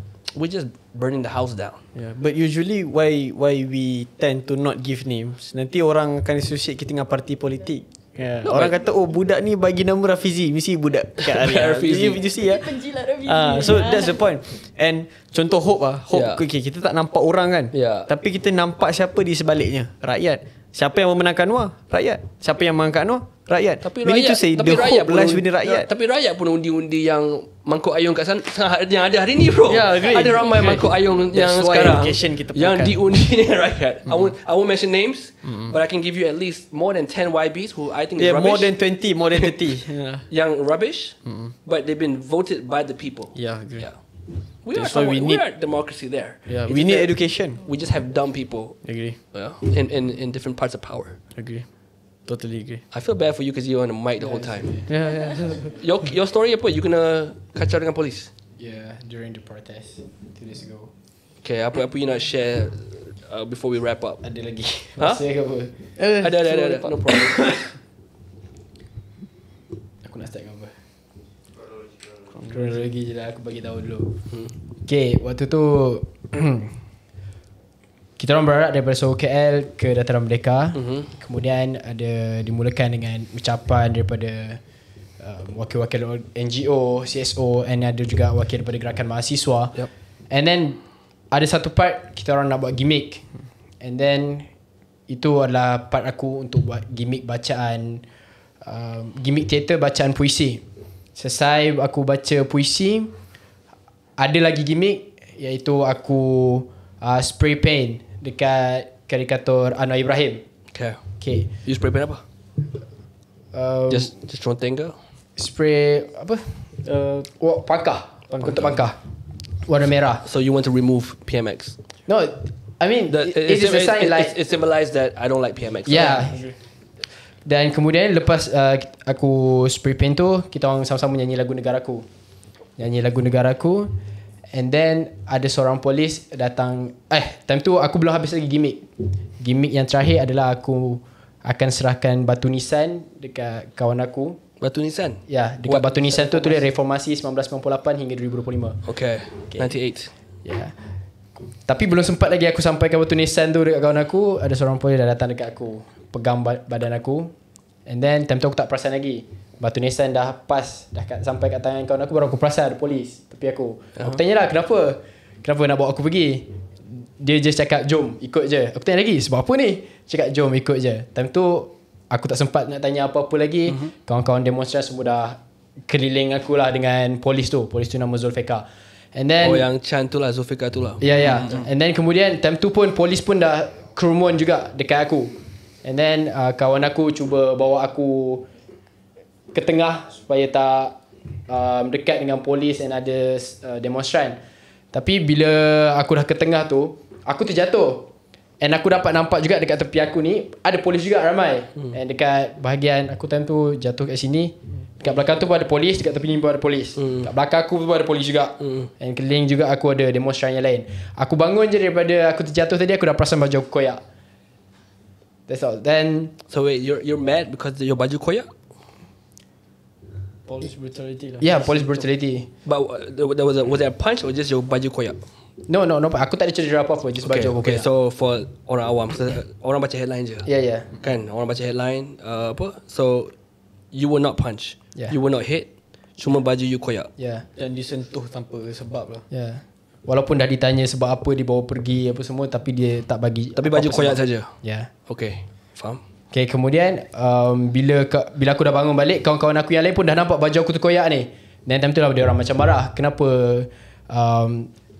Speaker 1: burning the house down.
Speaker 2: Yeah, but usually why we tend to not give names, nanti orang akan associate kita dengan parti politik. Yeah.
Speaker 1: No,
Speaker 2: orang kata budak ni bagi nama Rafizi, mesti budak kat area.
Speaker 1: Rafizi.
Speaker 2: You see
Speaker 3: Penjilat Rafizi.
Speaker 2: So that's the point. And contoh hope
Speaker 1: Yeah.
Speaker 2: okay, kita tak nampak orang kan.
Speaker 1: Yeah.
Speaker 2: Tapi kita nampak siapa di sebaliknya, rakyat. Siapa yang memenangkan Anwar? Rakyat. Siapa yang mengangkat Anwar? Rakyat.
Speaker 1: Tapi
Speaker 2: we need to say the hope lies with the rakyat.
Speaker 1: Tapi rakyat pun undi-undi yang mangkuk ayung kat sana yang ada hari ni, bro.
Speaker 2: Yeah, agree.
Speaker 1: Ada ramai mangkuk ayung yang
Speaker 2: why
Speaker 1: sekarang
Speaker 2: education kita
Speaker 1: yang
Speaker 2: perlukan.
Speaker 1: diundi dengan rakyat. I won't mention names, but I can give you at least more than 10 YBs who I think is rubbish.
Speaker 2: more than 20, more than 30. Yeah.
Speaker 1: Yang rubbish, but they've been voted by the people.
Speaker 2: Yeah, agree.
Speaker 1: Yeah. We
Speaker 2: That's why we
Speaker 1: are democracy there.
Speaker 2: Yeah,
Speaker 1: It's
Speaker 2: we need
Speaker 1: that
Speaker 2: education.
Speaker 1: We just have dumb people
Speaker 2: Agree.
Speaker 1: in different parts of power.
Speaker 2: Agree. Totally agree.
Speaker 1: I feel bad for you because you're on the mic the whole time.
Speaker 2: Yeah.
Speaker 1: Your story apa? You kena kacau dengan polis?
Speaker 4: Yeah, during the protest 2 days ago.
Speaker 1: Okay, apa you nak share before we wrap up?
Speaker 4: Ada lagi.
Speaker 1: Huh?
Speaker 4: Masa ke apa?
Speaker 1: Ada. No problem.
Speaker 4: Aku nak start dengan apa? Kronologi je lah, aku bagi tahu dulu. Okay, waktu tu kita orang bergerak daripada Soho KL ke Dataran Merdeka. Kemudian ada dimulakan dengan ucapan daripada wakil-wakil NGO, CSO, and ada juga wakil daripada gerakan mahasiswa.
Speaker 1: Yep.
Speaker 4: And then ada satu part kita orang nak buat gimmick. And then itu adalah part aku untuk buat gimmick bacaan, gimmick teater bacaan puisi. Selesai aku baca puisi, ada lagi gimmick, iaitu aku spray paint dekat karikatur Anwar Ibrahim. Okay.
Speaker 1: You spray paint apa? Just conteng ke?
Speaker 4: Spray apa? Pangkah. Kotak pangkah. Warna merah.
Speaker 1: So you want to remove PMX?
Speaker 4: No, I mean it is a sign like
Speaker 1: it symbolizes that I don't like PMX.
Speaker 4: yeah. Dan kemudian lepas aku spray paint tu, kita orang sama-sama nyanyi lagu negaraku. And then ada seorang polis datang. Time tu aku belum habis lagi gimmick. Gimmick yang terakhir adalah aku akan serahkan batu nisan dekat kawan aku.
Speaker 1: Batu nisan?
Speaker 4: Ya, dekat batu nisan tu tulis reformasi 1998 hingga 2025.
Speaker 1: Okay. 98.
Speaker 4: Ya. Tapi belum sempat lagi aku sampaikan batu nisan tu dekat kawan aku, ada seorang polis dah datang dekat aku, pegang badan aku, And then time tu aku tak perasan lagi. Batu nisan dah pas, sampai kat tangan kawan aku, baru aku perasan ada polis tepi aku. Aku tanya lah, kenapa nak bawa aku pergi? Dia just cakap jom ikut je. Aku tanya lagi, sebab apa ni? Cakap jom ikut je. Time tu aku tak sempat nak tanya apa-apa lagi. Kawan-kawan demonstran semua dah keliling aku lah dengan polis tu. Polis tu nama Zulfikar. And then
Speaker 1: yang Chan tu lah, Zulfikar tu lah.
Speaker 4: Ya. And then kemudian time tu pun polis pun dah kerumun juga dekat aku. And then kawan aku cuba bawa aku ke tengah supaya tak dekat dengan polis and ada demonstran. Tapi bila aku dah ke tengah tu, aku terjatuh. And aku dapat nampak juga dekat tepi aku ni ada polis juga ramai. And dekat bahagian aku time tu jatuh kat sini, dekat belakang tu pun ada polis, dekat tepi ni pun ada polis. Kat belakang aku pun ada polis juga. And keliling juga aku ada demonstran yang lain. Aku bangun je daripada aku terjatuh tadi, aku dah perasan baju aku koyak. That's all. Then
Speaker 1: So wait, you're mad because your baju koyak?
Speaker 2: Police brutality lah.
Speaker 4: yeah, police brutality.
Speaker 1: But was there a punch or just your baju koyak?
Speaker 4: No. Aku tak ada cedera apa-apa, just baju aku
Speaker 1: Okay.
Speaker 4: koyak.
Speaker 1: So for orang awam, orang baca headline je.
Speaker 4: Yeah.
Speaker 1: Kan, orang baca headline apa? So you were not punched.
Speaker 4: Yeah.
Speaker 1: You were not hit. Cuma baju you koyak.
Speaker 4: Yeah.
Speaker 2: Dan disentuh tanpa sebab lah.
Speaker 4: Yeah. Walaupun dah ditanya sebab apa dibawa pergi apa semua, tapi dia tak bagi.
Speaker 1: Tapi baju koyak saja.
Speaker 4: Yeah.
Speaker 1: Okay, faham?
Speaker 4: Okay, kemudian bila aku dah bangun balik, kawan-kawan aku yang lain pun dah nampak baju aku terkoyak ni. Dan time tu lah dia orang macam marah. Kenapa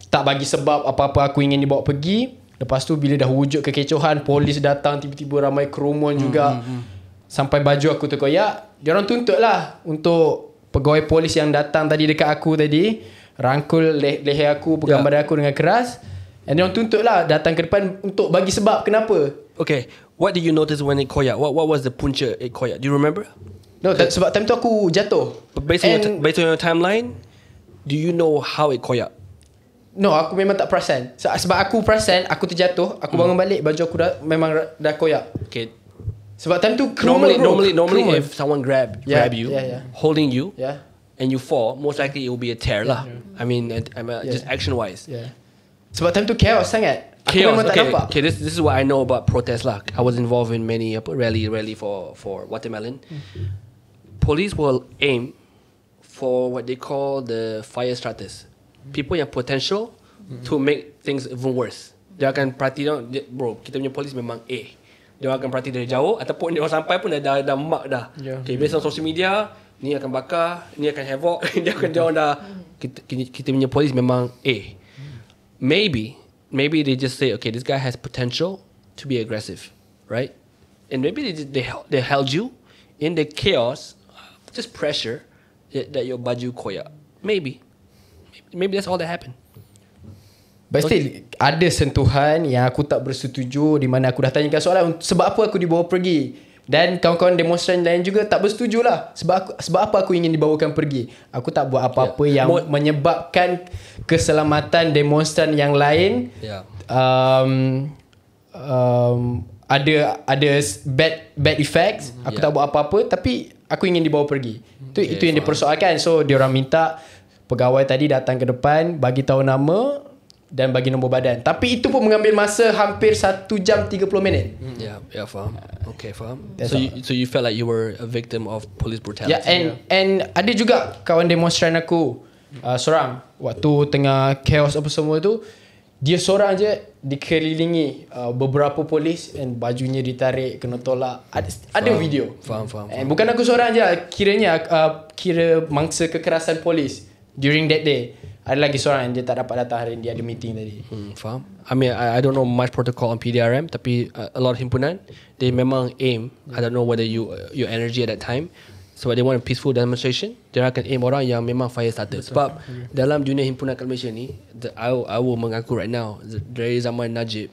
Speaker 4: tak bagi sebab apa-apa aku ingin dibawa pergi. Lepas tu bila dah wujud kekecohan, polis datang, tiba-tiba ramai kerumun juga. Sampai baju aku terkoyak, dia orang tuntut lah untuk pegawai polis yang datang tadi dekat aku tadi, rangkul leher aku, pegang badan aku dengan keras. And dia orang tuntut lah datang ke depan untuk bagi sebab kenapa.
Speaker 1: Okay, what did you notice when it koyak? What was the punca it koyak? Do you remember?
Speaker 4: No, sebab time tu aku jatuh.
Speaker 1: But based on your timeline, do you know how it koyak?
Speaker 4: No, aku memang tak perasan. Sebab aku perasan, aku terjatuh, aku bangun balik, baju aku dah koyak.
Speaker 1: Okay.
Speaker 4: Sebab time tu
Speaker 1: Normally if someone grab you, holding you, and you fall, most likely it will be a tear lah. I mean, just action wise.
Speaker 4: Yeah. Sebab time tu chaos sangat. Aku
Speaker 1: Chaos.
Speaker 4: memang tak nampak.
Speaker 1: Okay, this is what I know about protest lah. I was involved in many rally for watermelon. Police will aim for what they call the fire starters. People yang potential to make things even worse. Dia akan perhati, bro, kita punya polis memang A. Dia akan perhati dari jauh, ataupun dia orang sampai pun dah mark dah. Okay, based on social media, ni akan bakar, ni akan havoc. dia orang dah, kita punya polis memang A. Maybe they just say, okay, this guy has potential to be aggressive, right? And maybe they held you in the chaos, just pressure that your baju koyak. Maybe that's all that happened.
Speaker 4: But still, ada sentuhan yang aku tak bersetuju, di mana aku dah tanyakan soalan sebab apa aku dibawa pergi. Dan kawan-kawan demonstran lain juga tak bersetuju lah. Sebab apa aku ingin dibawakan pergi. Aku tak buat apa-apa yang menyebabkan keselamatan demonstran yang lain. Ada bad effects. Aku tak buat apa-apa, tapi aku ingin dibawa pergi. Itu yang dipersoalkan. So diorang minta pegawai tadi datang ke depan, bagi tahu nama dan bagi nombor badan. Tapi itu pun mengambil masa hampir 1 jam 30 minit.
Speaker 1: Yeah, faham. Okay, faham. So you felt like you were a victim of police brutality.
Speaker 4: Yeah, and ada juga kawan demonstran aku seorang waktu tengah chaos apa semua tu, dia seorang je dikelilingi beberapa polis and bajunya ditarik, kena tolak. Ada video.
Speaker 1: Faham.
Speaker 4: And bukan aku seorang je, kira mangsa kekerasan polis during that day. Ada lagi seorang yang dia tak dapat datang hari ni, dia ada meeting tadi.
Speaker 1: Faham. I mean, I don't know much protocol on PDRM, tapi a lot of himpunan, they memang aim, I don't know whether your energy at that time, sebab they want a peaceful demonstration, dia akan aim orang yang memang fire starter. Sebab dalam dunia himpunan kat Malaysia ni, I will mengaku right now, dari zaman Najib,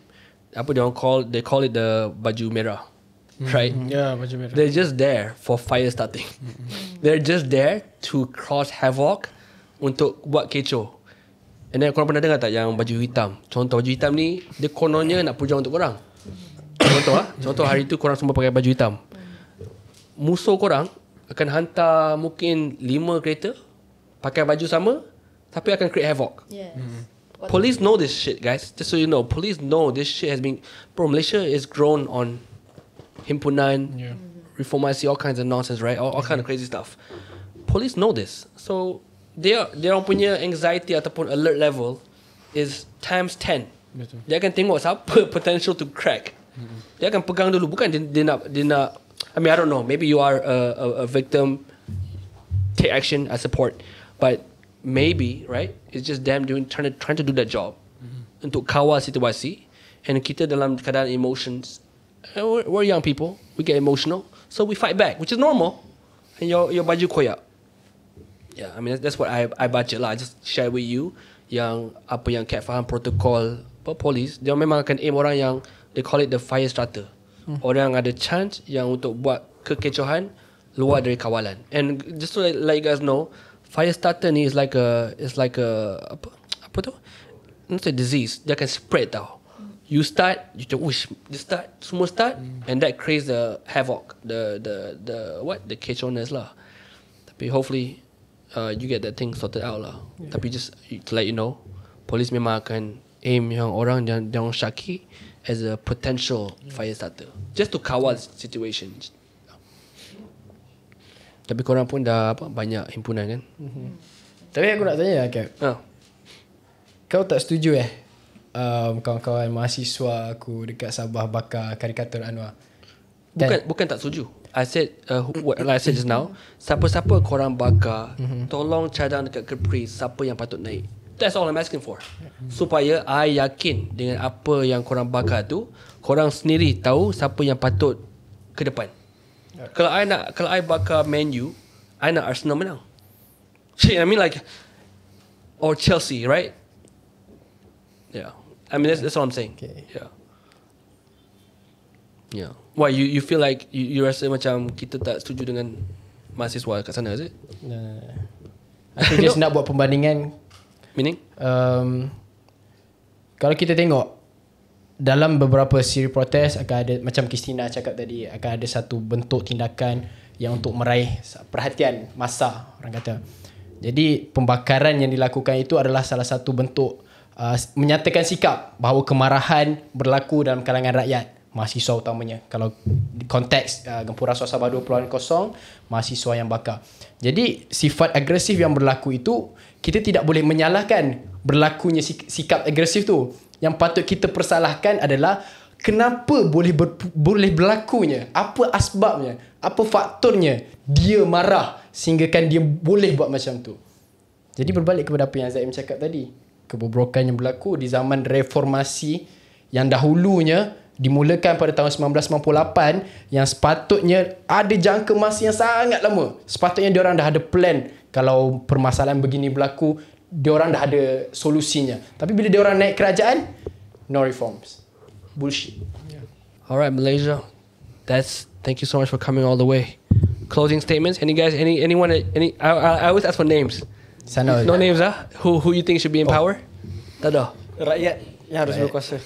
Speaker 1: apa they call it the baju merah. Right?
Speaker 2: Yeah, baju merah.
Speaker 1: They're just there for fire starting. They're just there to cause havoc, untuk buat kecoh. And then korang pernah dengar tak yang baju hitam? Contoh baju hitam ni, dia kononnya nak puja untuk korang. Contoh hari tu korang semua pakai baju hitam. Musuh korang akan hantar mungkin 5 kereta pakai baju sama, tapi akan create havoc.
Speaker 3: Yes.
Speaker 1: Police know this shit, guys. Just so you know, police know this shit has been... Bro, Malaysia is grown on himpunan, reformasi, all kinds of nonsense, right? All kind of crazy stuff. Police know this, so dia punya anxiety ataupun alert level is times 10.
Speaker 2: Betul.
Speaker 1: Dia akan tengok siapa potential to crack. Dia akan pegang dulu, bukan dia nak. I mean, I don't know. Maybe you are a victim. Take action, I support, but maybe, right? It's just them trying to do that job untuk kawal situasi, and kita dalam keadaan emotions. We're young people, we get emotional, so we fight back, which is normal. And your baju koyak. Yeah, I mean that's what I baca lah. I just share with you yang apa yang Kat faham protokol polis. Dia memang akan aim orang yang they call it the fire starter. Orang yang ada chance yang untuk buat kekecohan luar dari kawalan. And just to let you guys know, fire starter ni is like a apa tu? Not say disease. Dia akan spread tau. You start, semua start, and that creates the havoc, the kecohness lah. Tapi hopefully you get that thing sorted out lah. Tapi just to let you know, polis memang akan aim yang orang yang syaki as a potential fire starter, just to kawal situations. Tapi korang pun dah banyak himpunan kan?
Speaker 4: Tapi aku nak tanya Cap, kau tak setuju kawan-kawan mahasiswa aku dekat Sabah bakar karikatur Anwar?
Speaker 1: Bukan tak setuju. I said like I said just now, siapa-siapa korang bakar, tolong cadang dekat Kepri siapa yang patut naik. That's all I'm asking for. Supaya I yakin dengan apa yang korang bakar tu, korang sendiri tahu siapa yang patut ke depan. Kalau I bakar Man U, I nak Arsenal menang. I mean like, or Chelsea, right? Yeah. I mean that's what I'm saying.
Speaker 4: Okay.
Speaker 1: Yeah. Why you feel like you rasa macam kita tak setuju dengan mahasiswa kat sana, is it?
Speaker 4: Aku just nak buat perbandingan.
Speaker 1: Meaning?
Speaker 4: Kalau kita tengok dalam beberapa siri protes akan ada, macam Christina cakap tadi, akan ada satu bentuk tindakan yang untuk meraih perhatian massa, orang kata. Jadi pembakaran yang dilakukan itu adalah salah satu bentuk menyatakan sikap bahawa kemarahan berlaku dalam kalangan rakyat, mahasiswa utamanya. Kalau di konteks Gempuran Suara Sabah 2.0, mahasiswa yang bakar. Jadi sifat agresif yang berlaku itu, kita tidak boleh menyalahkan berlakunya sikap agresif tu. Yang patut kita persalahkan adalah kenapa boleh berlakunya, apa asbabnya, apa faktornya dia marah sehinggakan dia boleh buat macam tu. Jadi berbalik kepada apa yang Zaim cakap tadi, kebobrokan yang berlaku di zaman reformasi yang dahulunya dimulakan pada tahun 1998, yang sepatutnya ada jangka masa yang sangat lama. Sepatutnya diorang dah ada plan kalau permasalahan begini berlaku, diorang dah ada solusinya. Tapi bila diorang naik kerajaan, no reforms. Bullshit.
Speaker 1: Alright, Malaysia. Thank you so much for coming all the way. Closing statements. Anyone? I always ask for names.
Speaker 4: Sana.
Speaker 1: No names, Who you think should be in power? Tak ada.
Speaker 2: Rakyat yang harus berkuasa.